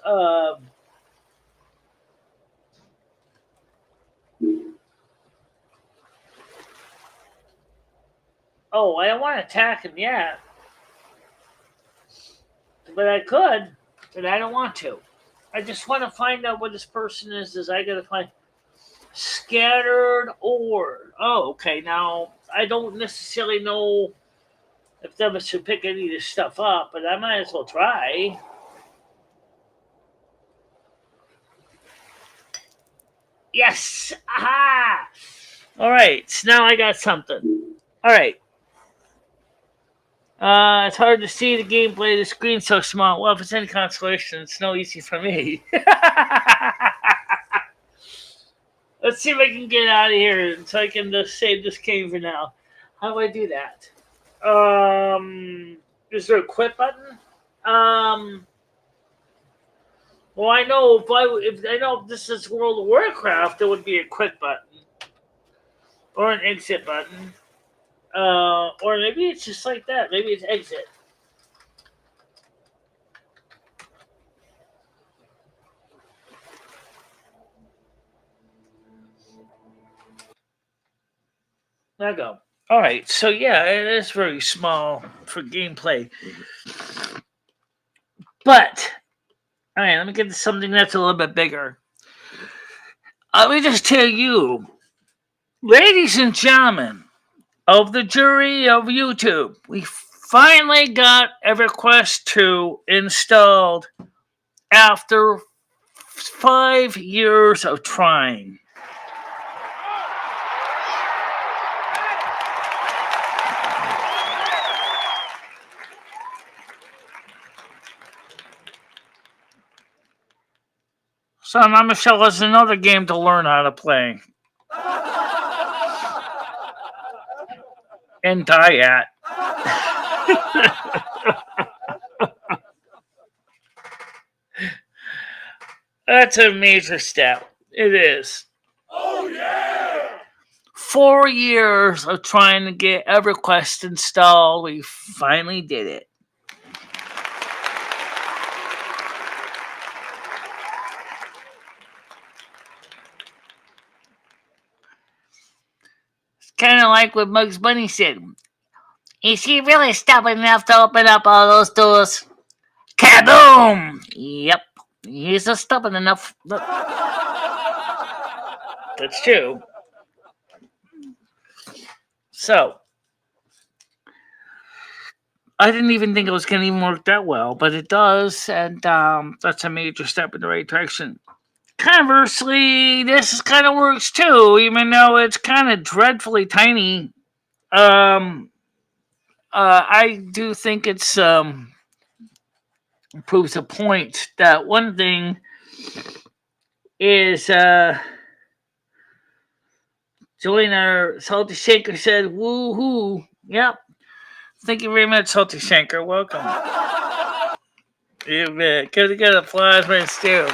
oh, I don't want to attack him yet, but I could, but I don't want to. I just want to find out what this person is. I gotta find scattered ore. Oh, okay. Now I don't necessarily know if them should pick any of this stuff up, but I might as well try. Yes! Aha! All right, so now I got something. All right. It's hard to see the gameplay. The screen's so small. Well, if it's any consolation, it's no easy for me. Let's see if I can get out of here so I can just save this game for now. How do I do that? Is there a quit button? Well, I know if I know if this is World of Warcraft, there would be a quit button or an exit button. Or maybe it's just like that. Maybe it's exit. There I go. All right. So yeah, it is very small for gameplay. But all right, let me get to something that's a little bit bigger. Let me just tell you, ladies and gentlemen of the jury of YouTube, we Finally got EverQuest 2 installed after 5 years of trying. So now Michelle has another game to learn how to play. And die at. That's a major step. It is. Oh, yeah! 4 years of trying to get EverQuest installed. We finally did it. It's kind of like what Bugs Bunny said. Is he really stubborn enough to open up all those doors? Kaboom! Yep. He's a stubborn enough. That's true. So, I didn't even think it was going to even work that well, but it does, and that's a major step in the right direction. Conversely, this kind of works too, even though it's kind of dreadfully tiny. I do think it's proves a point that one thing is Julian, our Salty Shaker, said, "Woohoo!" Yep. Thank you very much, Salty Shaker. Welcome. You bet. Good to get applause for it too.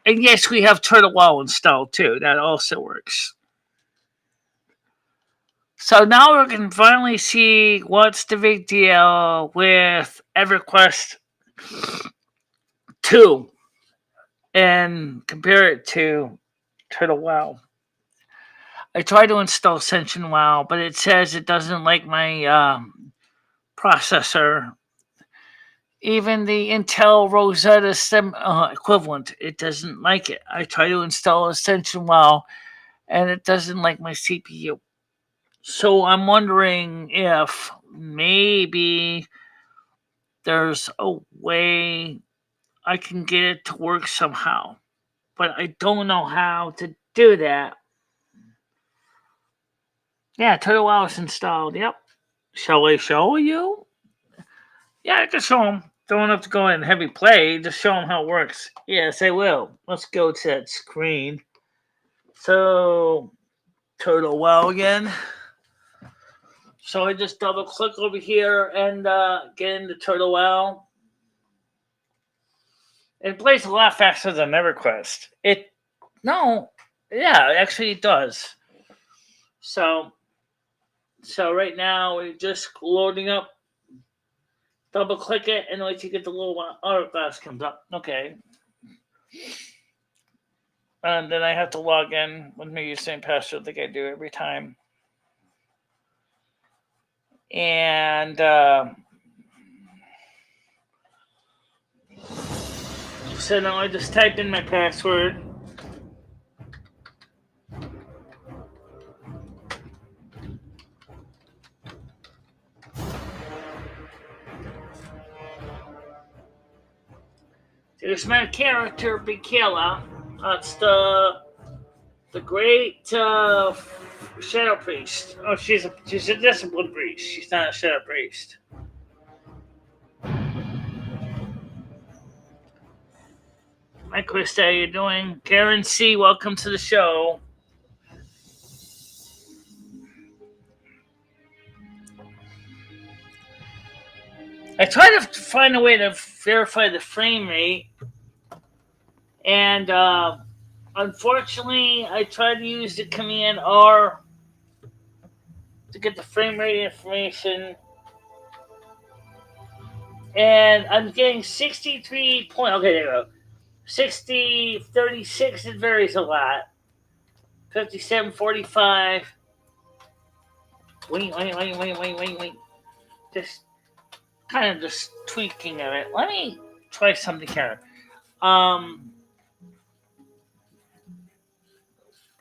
And yes, we have Turtle Wow installed too. That also works. So now we can finally see what's the big deal with EverQuest 2 and compare it to Turtle Wow. I tried to install Ascension Wow, but it says it doesn't like my processor. Even the Intel Rosetta equivalent, it doesn't like it. I tried to install Ascension Wow, and it doesn't like my CPU. So I'm wondering if maybe there's a way I can get it to work somehow. But I don't know how to do that. Yeah, Turtle Wow is installed. Yep. Shall I show you? Yeah, I can show them. Don't have to go in heavy play. Just show them how it works. Yes, I will. Let's go to that screen. So, Turtle Wow again. So I just double click over here and get into Turtle Wow. It plays a lot faster than EverQuest. Actually it does. So right now we're just loading up. Double click it and wait till you get the little hourglass comes up. Okay. And then I have to log in with my username and password like I do every time. And so now I just type in my password. There's my character, Bikila. That's the great shadow priest. Oh, she's a disciplined priest. She's not a shadow priest. Hi, Krista. How you doing? Karen C. Welcome to the show. I try to find a way to verify the frame rate, and unfortunately, I tried to use the command R to get the frame rate information, and I'm getting 63 point. Okay, there we go. 60, 36. It varies a lot. 57, 45. Wait. Just kind of just tweaking of it. Let me try something here.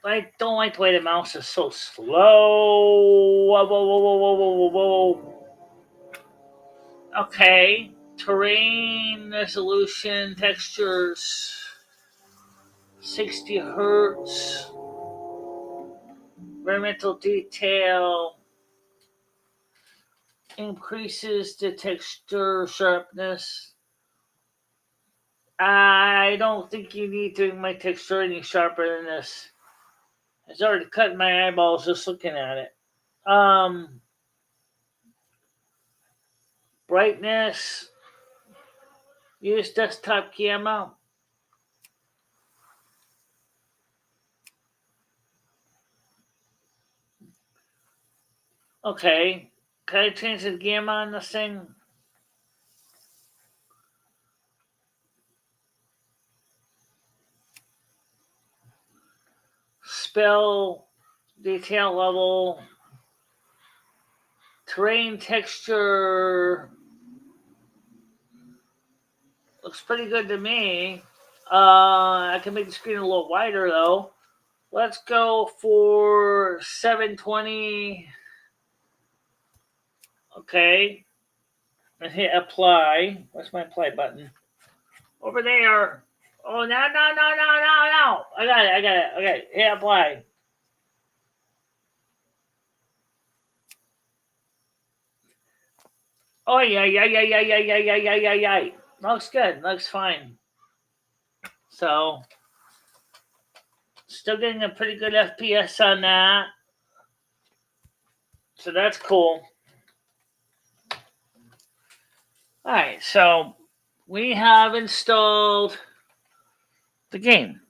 I don't like the way the mouse is so slow. Whoa, whoa, whoa, whoa, whoa, whoa, whoa, whoa. Okay. Terrain, resolution, textures, 60 hertz, environmental detail, increases the texture sharpness. I don't think you need to make my texture any sharper than this. It's already cutting my eyeballs just looking at it. Brightness, use desktop camera. Okay. Can I change the gamma on this thing? Spell, detail level, terrain texture. Looks pretty good to me. I can make the screen a little wider though. Let's go for 720. Okay. And hit apply. Where's my apply button? Over there. Oh, no. I got it. Okay, hit apply. Oh, yeah. Looks good. Looks fine. So, still getting a pretty good FPS on that. So that's cool. Alright, so we have installed the game.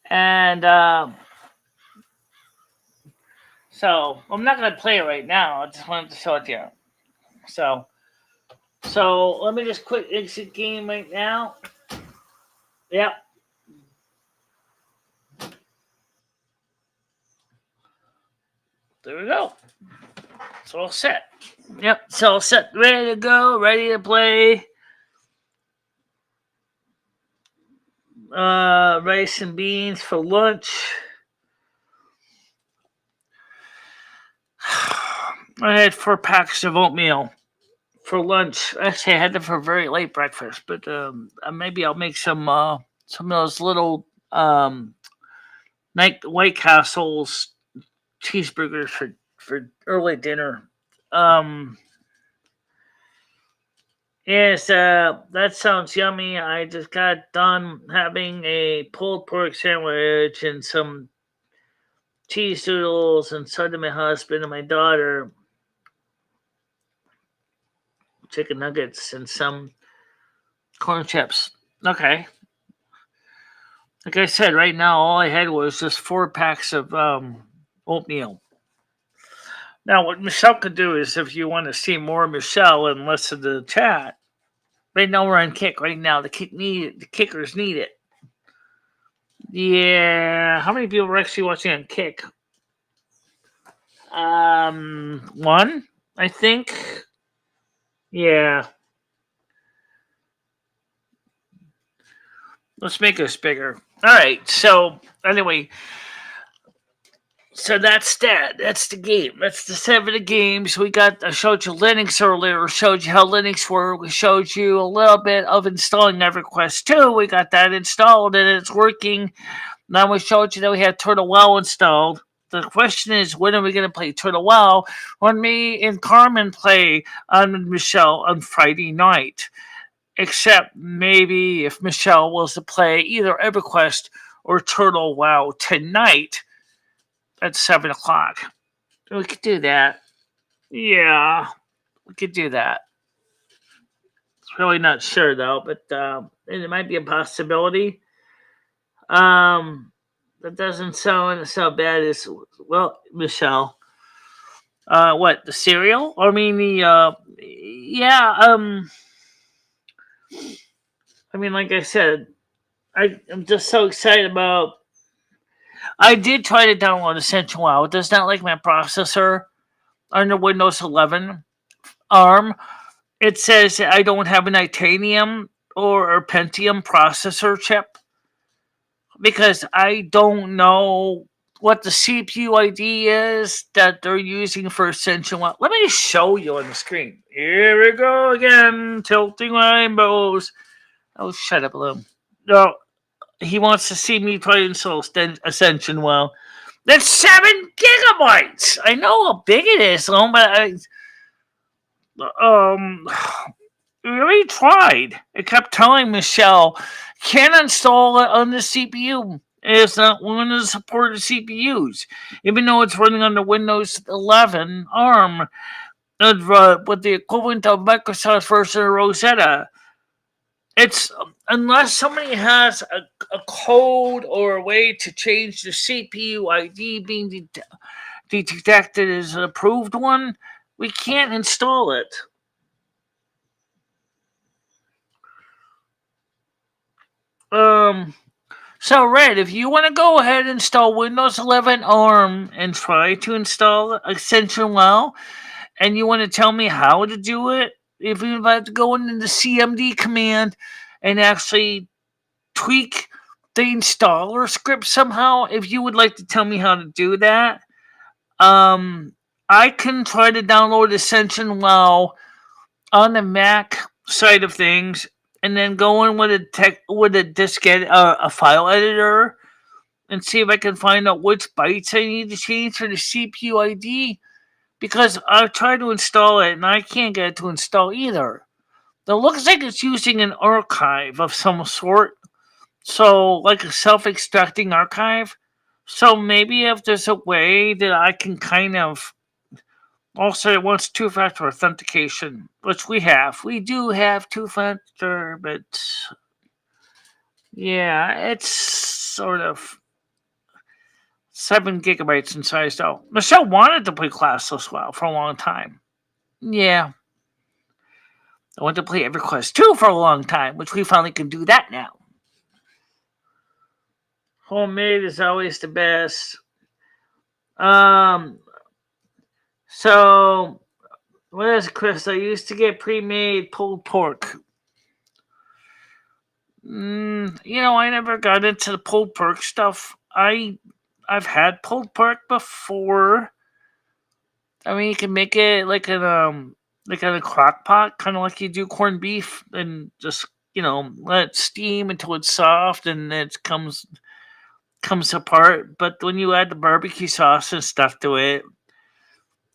And so I'm not going to play it right now. I just wanted to show it to you. So let me just quick exit game right now. Yep. There we go. It's all set. Yep, it's all set. Ready to go. Ready to play. Rice and beans for lunch. I had 4 packs of oatmeal for lunch. Actually, I had them for very late breakfast, but maybe I'll make some of those little White Castle's cheeseburgers for early dinner. Yes, that sounds yummy. I just got done having a pulled pork sandwich and some cheese doodles, and so did my husband and my daughter. Chicken nuggets and some corn chips. Okay. Like I said, right now all I had was just 4 packs of oatmeal. Now, what Michelle could do is, if you want to see more of Michelle and less of the chat, right now we're on Kick. Right now, the kickers need it. Yeah, how many people are actually watching on Kick? One, I think. Yeah. Let's make this bigger. All right. So anyway, so that's that. That's the game. That's the 7 of games. I showed you Linux earlier. Showed you how Linux works. We showed you a little bit of installing EverQuest 2. We got that installed and it's working. Now we showed you that we have Turtle Well installed. The question is, when are we going to play Turtle Well? When me and Carmen play on Michelle on Friday night. Except maybe if Michelle was to play either EverQuest or Turtle Well tonight at 7 o'clock. We could do that. Yeah, we could do that. It's really not sure though, but it might be a possibility. That doesn't sound so bad as well, Michelle. What, the cereal? I mean the yeah. I mean, like I said, I'm just so excited about. I did try to download Essential Wow. It does not like my processor under Windows 11 ARM. It says I don't have an Titanium or a Pentium processor chip. because I don't know what the CPU ID is that they're using for Ascension. Let me show you on the screen. Here we go again, tilting rainbows. Oh, shut up, Bloom. No, he wants to see me try to install Ascension. Well, that's 7 GB. I know how big it is, Bloom, but um, we already tried. It kept telling Michelle, can't install it on the CPU. It's not one of the supported CPUs, even though it's running on the Windows 11 ARM with the equivalent of Microsoft's version of Rosetta. It's unless somebody has a code or a way to change the CPU ID being detected as an approved one, we can't install it. Um, So, Red, if you want to go ahead and install Windows 11 ARM and try to install Ascension well, and you want to tell me how to do it, if you have to go into the CMD command and actually tweak the installer script somehow, if you would like to tell me how to do that, um, I can try to download Ascension well on the Mac side of things, and then go in with a diskette, a file editor, and see if I can find out which bytes I need to change for the CPU ID, because I've tried to install it and I can't get it to install either. It looks like it's using an archive of some sort, so like a self-extracting archive. So maybe if there's a way that I can kind of also it wants two-factor authentication, which we do have two-factor, but yeah, it's sort of 7 GB in size, though. Michelle wanted to play classless WoW for a long time. Yeah, I wanted to play EverQuest 2 for a long time, which we finally can do that now. Homemade is always the best. Um, so what is Chris? I used to get pre-made pulled pork. I never got into the pulled pork stuff. I've had pulled pork before. I mean, you can make it like in a crock pot, kind of like you do corned beef, and just let it steam until it's soft and comes apart. But when you add the barbecue sauce and stuff to it,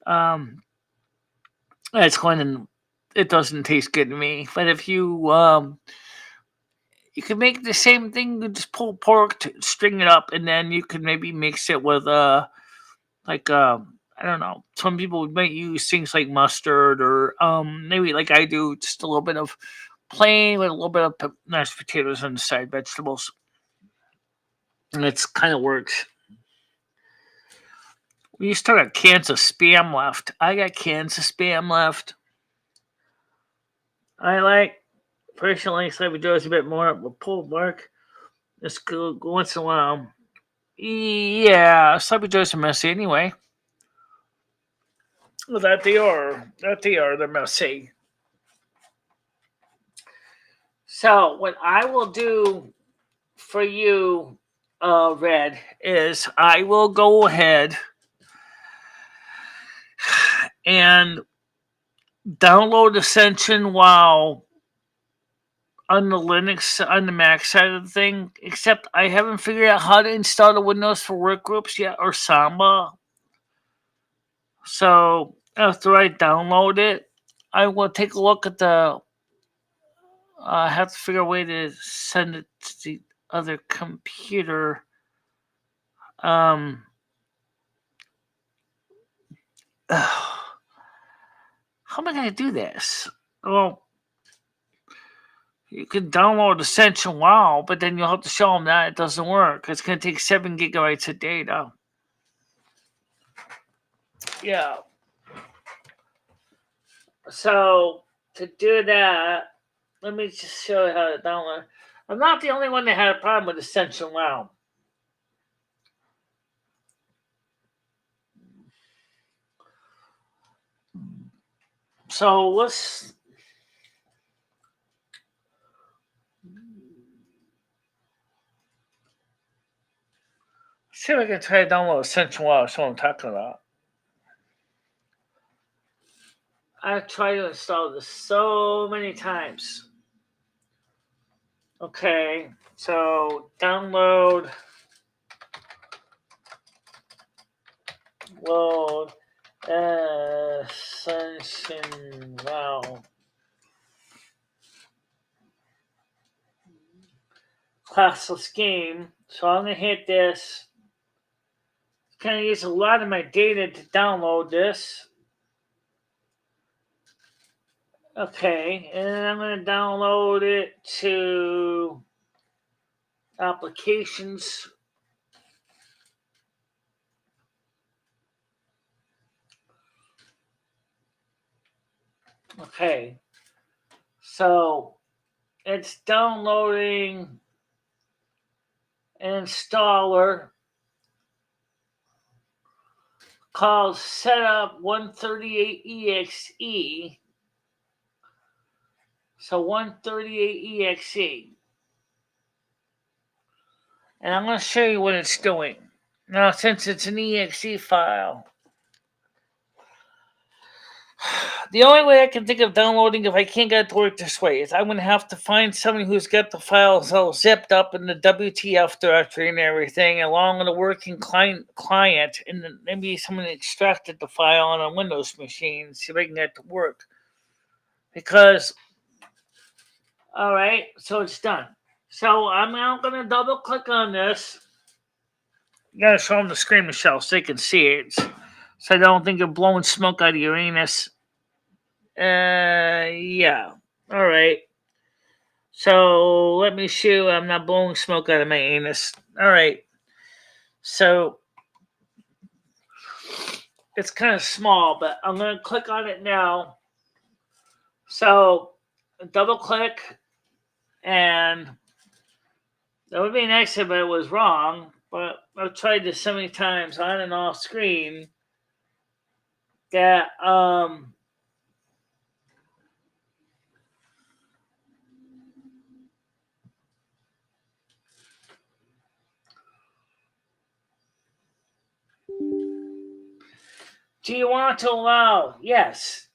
um, it's going to it doesn't taste good to me. But if you can make the same thing, you just pull pork, string it up, and then you can maybe mix it with like I don't know. Some people might use things like mustard or maybe like I do, just a little bit of plain with a little bit of mashed potatoes and side vegetables, and it's kind of works. We still got cans of spam left. I got cans of spam left. I like personally Slabby Joe's a bit more with pulled pork. It's good once in a while. Yeah, Slabby Joe's are messy anyway. Well, that they are. That they are. They're messy. So what I will do for you, Red, is I will go ahead and download Ascension while on the Mac side of the thing. Except I haven't figured out how to install the Windows for Workgroups yet or Samba. So after I download it, I will take a look at the. I have to figure a way to send it to the other computer. Um, how am I going to do this? Well, you can download Ascension WoW, but then you'll have to show them that it doesn't work. It's going to take 7 GB of data. Yeah. So to do that, let me just show you how to download. I'm not the only one that had a problem with Ascension WoW. So let's. See if I can try to download Essential Oil. That's what I'm talking about. I've tried to install this so many times. Okay, so download, load, Essential classless game. So I'm gonna hit this. It's gonna use a lot of my data to download this. Okay, and then I'm gonna download it to applications. Okay, so it's downloading an installer called Setup 138exe. So 138exe. And I'm going to show you what it's doing. Now, since it's an exe file, the only way I can think of downloading, if I can't get it to work this way, is I'm going to have to find somebody who's got the files all zipped up in the WTF directory and everything, along with a working client, and then maybe someone extracted the file on a Windows machine, see if I can get it to work. Because, all right, so it's done. So I'm now going to double click on this. You got to show them the screen, Michelle, so they can see it. So I don't think you're blowing smoke out of your anus. Yeah. All right. So let me show I'm not blowing smoke out of my anus. All right. So it's kind of small, but I'm going to click on it now. So double click, and that would be nice if it was wrong, but I've tried this so many times on and off screen that do you want to allow? Yes.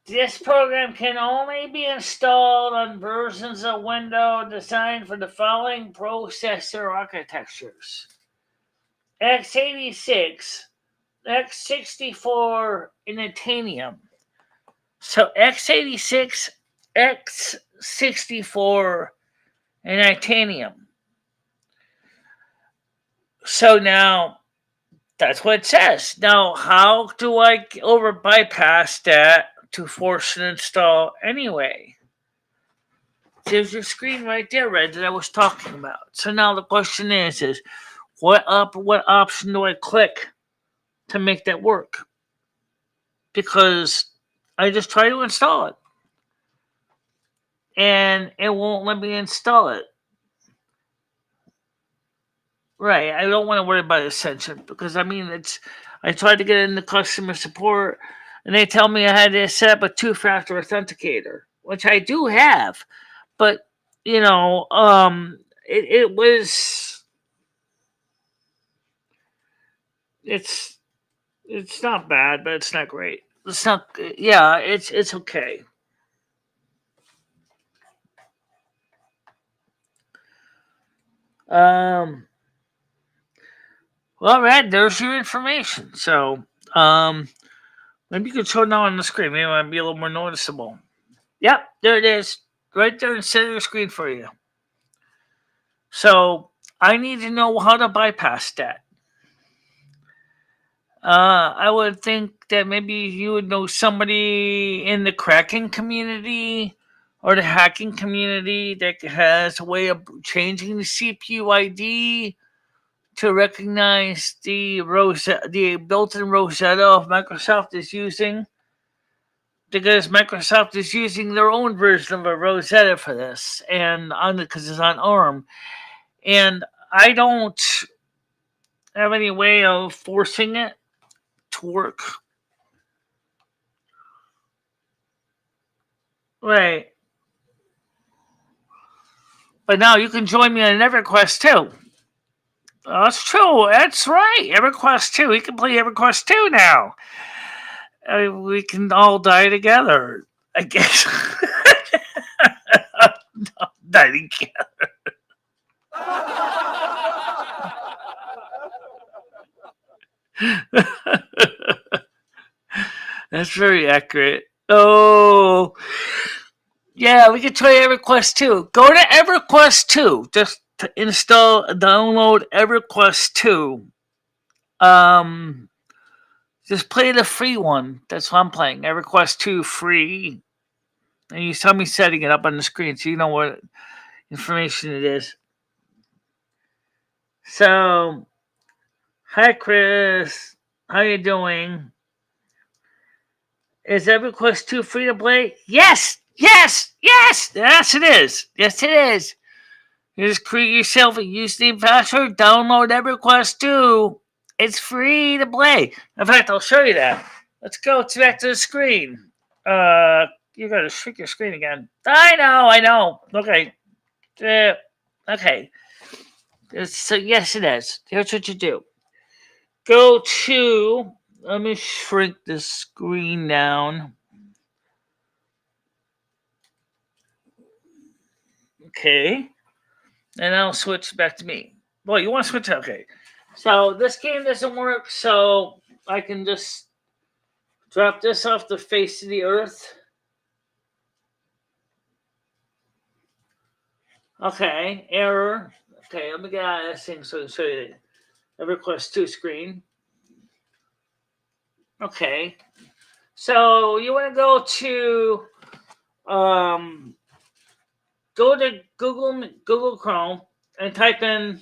This program can only be installed on versions of Windows designed for the following processor architectures: x86, x64, and Titanium. So x86, x64, and Titanium. So now that's what it says. Now, how do I bypass that to force an install anyway? There's your screen right there, Red, that I was talking about. So now the question is what option do I click to make that work? Because I just try to install it, and it won't let me install it. Right, I don't want to worry about Ascension because I tried to get into customer support, and they tell me I had to set up a two-factor authenticator, which I do have, but it was it's not bad, but it's not great. It's not, yeah, it's okay. Um, well, Red, there's your information. So, maybe you could show it now on the screen. Maybe it might be a little more noticeable. Yep, there it is, right there in the center of the screen for you. So, I need to know how to bypass that. I would think that maybe you would know somebody in the cracking community or the hacking community that has a way of changing the CPU ID to recognize the built-in Rosetta of Microsoft is using, because Microsoft is using their own version of a Rosetta for this, and because it's on ARM, and I don't have any way of forcing it to work. Right. But now you can join me on EverQuest too. That's true. That's right. EverQuest 2. We can play EverQuest 2 now. We can all die together. I guess. Die together. That's very accurate. Oh, yeah, we can try EverQuest 2. Go to EverQuest 2. Just to download EverQuest 2. Um, just play the free one. That's what I'm playing. EverQuest 2 free. And you saw me setting it up on the screen so you know what information it is. So, hi Chris. How you doing? Is EverQuest 2 free to play? Yes! Yes! Yes! Yes, it is. Yes, it is. You just create yourself a username password, download EverQuest 2. It's free to play. In fact, I'll show you that. Let's go back to the screen. You gotta shrink your screen again. I know. Okay. Okay. So, yes, it is. Here's what you do. Go to, let me shrink the screen down. Okay. And I'll switch back to me. Well, you want to switch? Okay. So this game doesn't work, so I can just drop this off the face of the earth. Okay, error. Okay, let me get out of this thing so I can show you the EverQuest 2 screen. Okay. So you want to go to Google Chrome and type in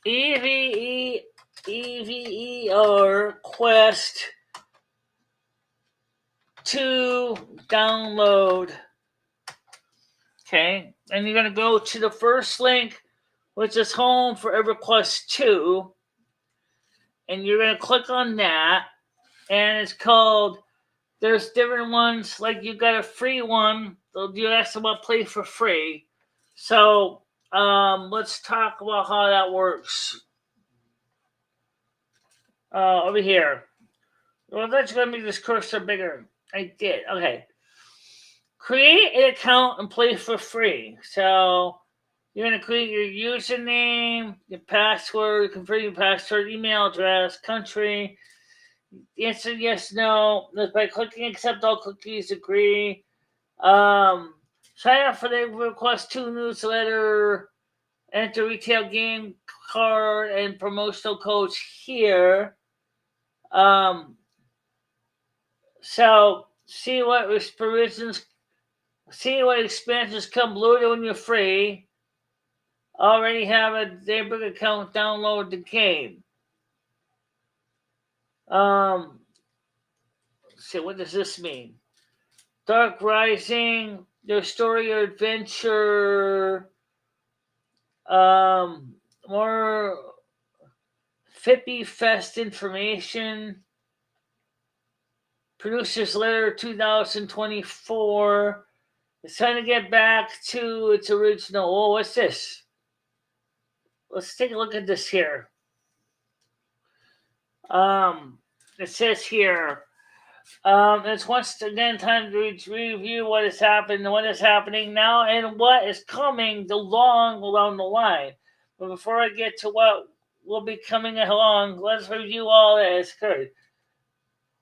EVER Quest to download. Okay, and you're going to go to the first link, which is home for EverQuest 2, and you're going to click on that, and it's called, there's different ones, like you got a free one, you ask them about play for free. So, let's talk about how that works. Over here. Well, that's going to make this cursor bigger. I did. Okay. Create an account and play for free. So you're going to create your username, your password, confirm your password, email address, country. Answer yes, no. By clicking accept all cookies, agree. Sign up for the EverQuest 2 newsletter. Enter retail game card and promotional codes here. So see what expansions come loaded when you're free. Already have a Daybreak account, download the game. See, what does this mean? Dark Rising, your story or adventure, more Fippy Fest information, Producer's Letter 2024. It's time to get back to its original. Oh, what's this? Let's take a look at this here. It says here, it's once again time to review what has happened, what is happening now, and what is coming along the line. But before I get to what will be coming along, let's review all that has occurred.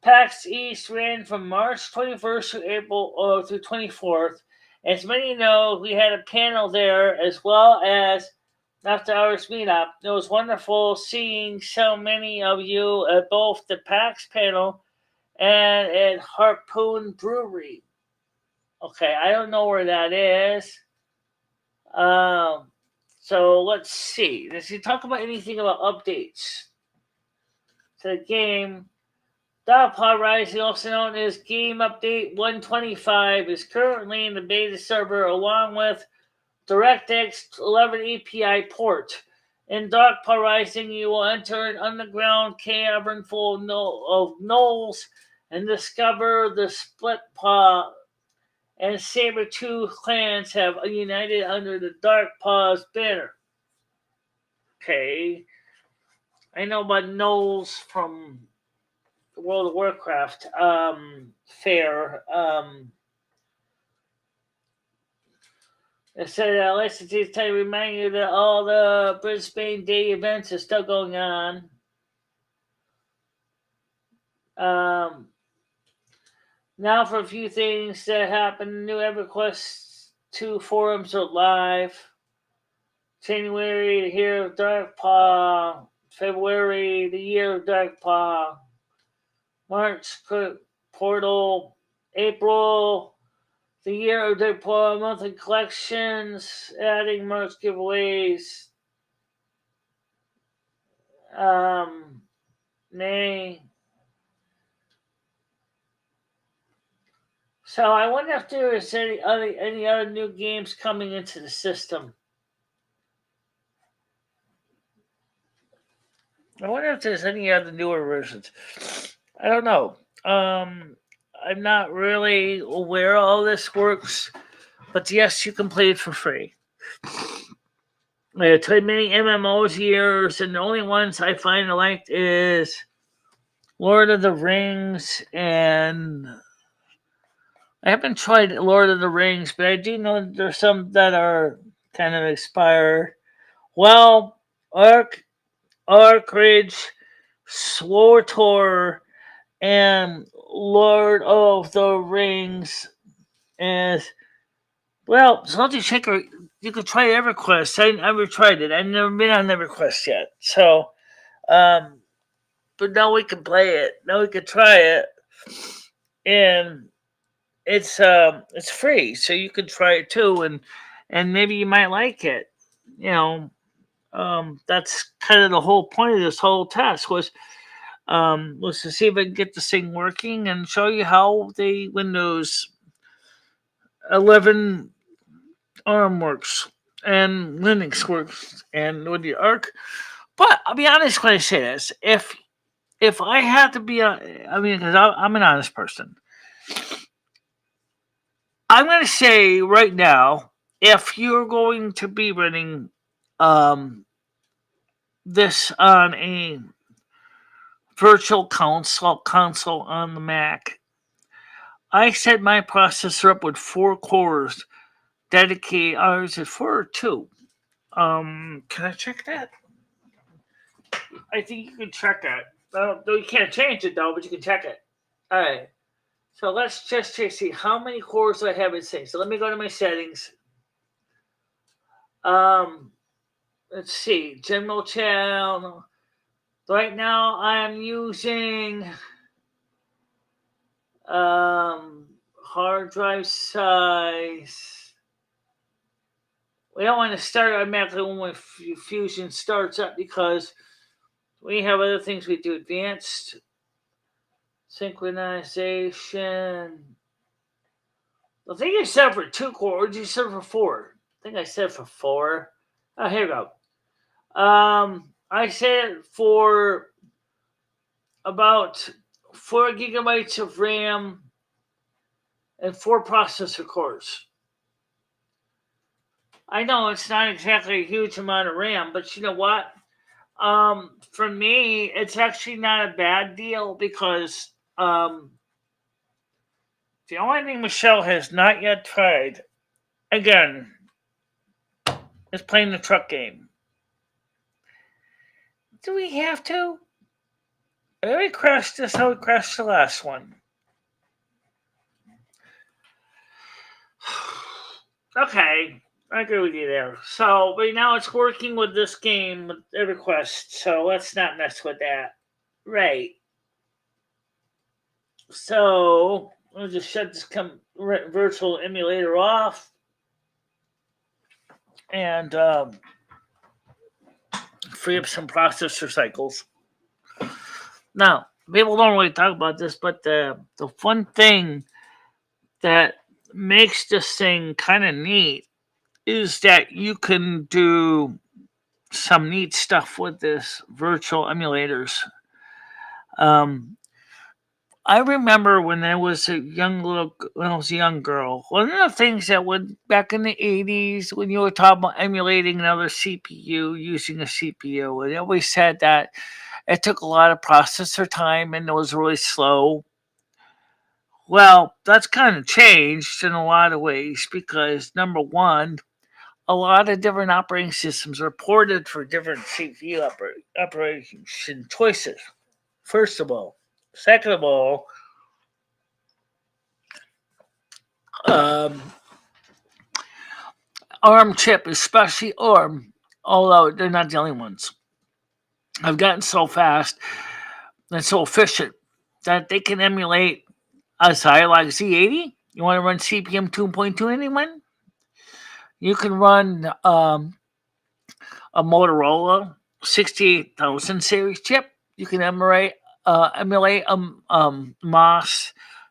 PAX East ran from March 21st to April through 24th. As many know, we had a panel there as well as after hours meetup. It was wonderful seeing so many of you at both the PAX panel and at Harpoon Brewery. Okay, I don't know where that is. So let's see. Does he talk about anything about updates to the game? Dogpaw Rising, also known as Game Update 125, is currently in the beta server along with DirectX 11 API port. In Dogpaw Rising, you will enter an underground cavern full of gnolls and discover the split paw and saber-tooth clans have united under the Dark Paws banner. Okay, I know about Knowles from World of Warcraft fair. It said licensees tell you remind you that all the Brisbane Day events are still going on. Now for a few things that happened. New EverQuest 2 forums are live. January, the Year of Darkpaw. February, the Year of Darkpaw. March, Portal. April, the Year of Darkpaw monthly collections. Adding March giveaways. May. So I wonder if there is any other new games coming into the system. I wonder if there's any other newer versions. I don't know. I'm not really aware how this works, but yes, you can play it for free. I tried many MMOs years, and the only ones I find I liked is Lord of the Rings, and I haven't tried Lord of the Rings, but I do know that there's some that are kind of expired. Well, Arkridge, SWTOR, and Lord of the Rings is well, Salty Shaker. You could try EverQuest. I never tried it. I've never been on EverQuest yet. So, but now we can play it. Now we can try it, and it's free, so you can try it too, and maybe you might like it. You know, that's kind of the whole point of this whole test was to see if I can get this thing working and show you how the Windows 11 ARM works and Linux works and with the Arc. But I'll be honest when I say this: if I had to be, I mean, because I'm an honest person, I'm going to say right now, if you're going to be running um, this on a virtual console on the Mac, I set my processor up with 4 cores dedicated. Is it 4 or 2? Can I check that? I think you can check that. No, you can't change it though, but you can check it. All right. So let's just see how many cores do I have in sync. So let me go to my settings. Um, let's see, general channel. Right now, I'm using hard drive size. We don't want to start automatically when Fusion starts up because we have other things we do. Advanced synchronization. I think I set for 2 core, or did you set for 4? I think I set for 4. Oh, here we go. I set it for about 4 gigabytes of RAM and 4 processor cores. I know it's not exactly a huge amount of RAM, but you know what? For me, it's actually not a bad deal because the only thing Michelle has not yet tried, again, is playing the truck game. Do we have to? I already crashed this how we crashed the last one. Okay, I agree with you there. So right now it's working with this game with EverQuest, so let's not mess with that. Right. So I'll just shut this virtual emulator off and free up some processor cycles. Now, people don't really talk about this, but the fun thing that makes this thing kind of neat is that you can do some neat stuff with this virtual emulators. Um, I remember when I was a when I was a young girl. One of the things that would back in the '80s when you were talking about emulating another CPU using a CPU, and they always said that it took a lot of processor time and it was really slow. Well, that's kind of changed in a lot of ways because number one, a lot of different operating systems are ported for different CPU operation choices. First of all, second of all, um, ARM chip, especially ARM, although they're not the only ones, have gotten so fast and so efficient that they can emulate a Zilog Z80. You want to run CPM 2.2 anyone? You can run a Motorola 68,000 series chip. You can emulate MOS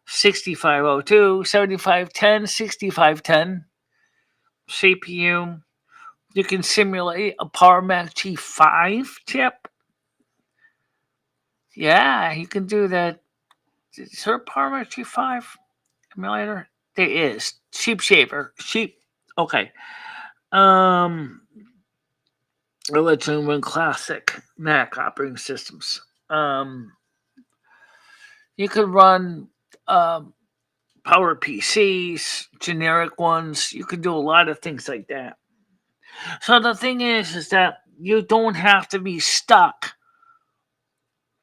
6502, 7510, 6510 CPU. You can simulate a PowerMac G5 chip. Yeah, you can do that. Is there a PowerMac G5 emulator? There is. Sheep Shaver. Sheep. Okay. Um, Let's run classic Mac operating systems. You could run um, Power PCs, generic ones. You could do a lot of things like that. So the thing is that you don't have to be stuck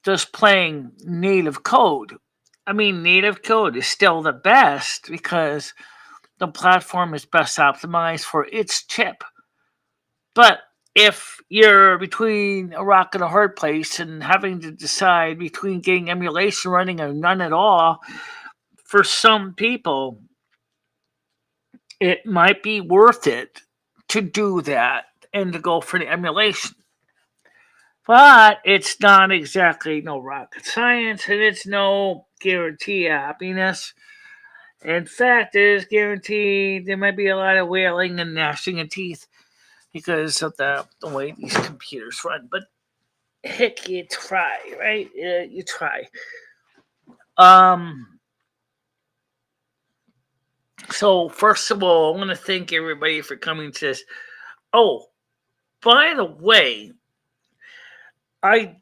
just playing native code. I mean, native code is still the best because the platform is best optimized for its chip. But if you're between a rock and a hard place and having to decide between getting emulation running or none at all, for some people, it might be worth it to do that and to go for the emulation. But it's not exactly no rocket science and it's no guarantee of happiness. In fact, it is guaranteed there might be a lot of wailing and gnashing of teeth because of the way these computers run. But heck, you try, right? You try. Um. So first of all, I want to thank everybody for coming to this. Oh, by the way, I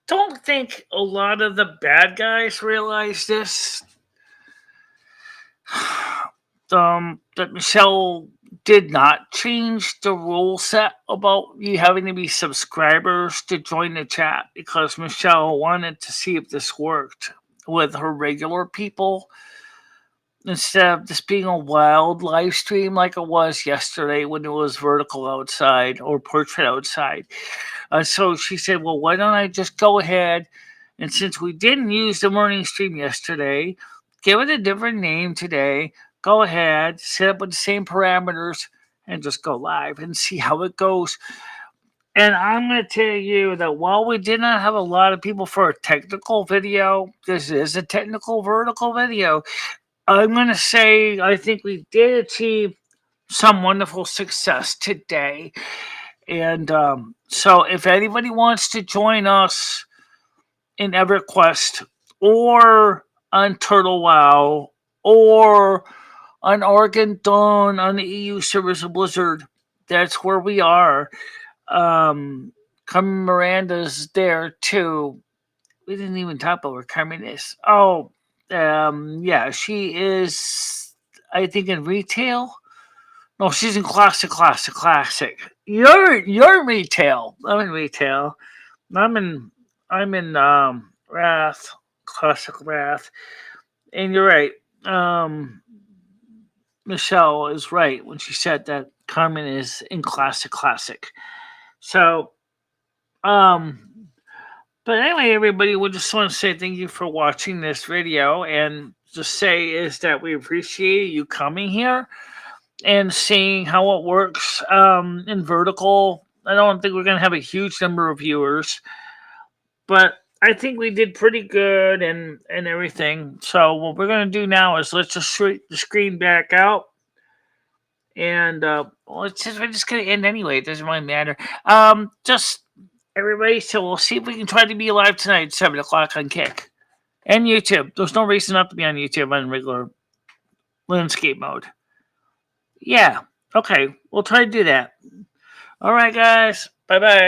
don't think a lot of the bad guys realize this. That Michelle did not change the rule set about you having to be subscribers to join the chat because Michelle wanted to see if this worked with her regular people instead of just being a wild live stream like it was yesterday when it was vertical outside or portrait outside. So she said, well, why don't I just go ahead and since we didn't use the morning stream yesterday, give it a different name today. Go ahead, set up with the same parameters, and just go live and see how it goes. And I'm going to tell you that while we did not have a lot of people for a technical video, this is a technical vertical video. I'm going to say I think we did achieve some wonderful success today. And so if anybody wants to join us in EverQuest or on Turtle Wow or on Oregon Dawn on the EU service of Blizzard, that's where we are. Carmen Miranda's there too. We didn't even talk about where Carmen is. Oh, yeah, she is. I think in retail. No, she's in classic. You're in retail. I'm in retail. I'm in Wrath, classic Wrath, and you're right. Um, Michelle is right when she said that Carmen is in classic. So, um, but anyway, everybody, we just want to say thank you for watching this video, and just say is that we appreciate you coming here and seeing how it works in vertical. I don't think we're gonna have a huge number of viewers, but I think we did pretty good and everything. So what we're gonna do now is let's just shrink the screen back out, and we're just gonna end anyway. It doesn't really matter. Just everybody. So we'll see if we can try to be live tonight, at 7 o'clock on Kick. And YouTube. There's no reason not to be on YouTube on regular landscape mode. Yeah. Okay. We'll try to do that. All right, guys. Bye-bye.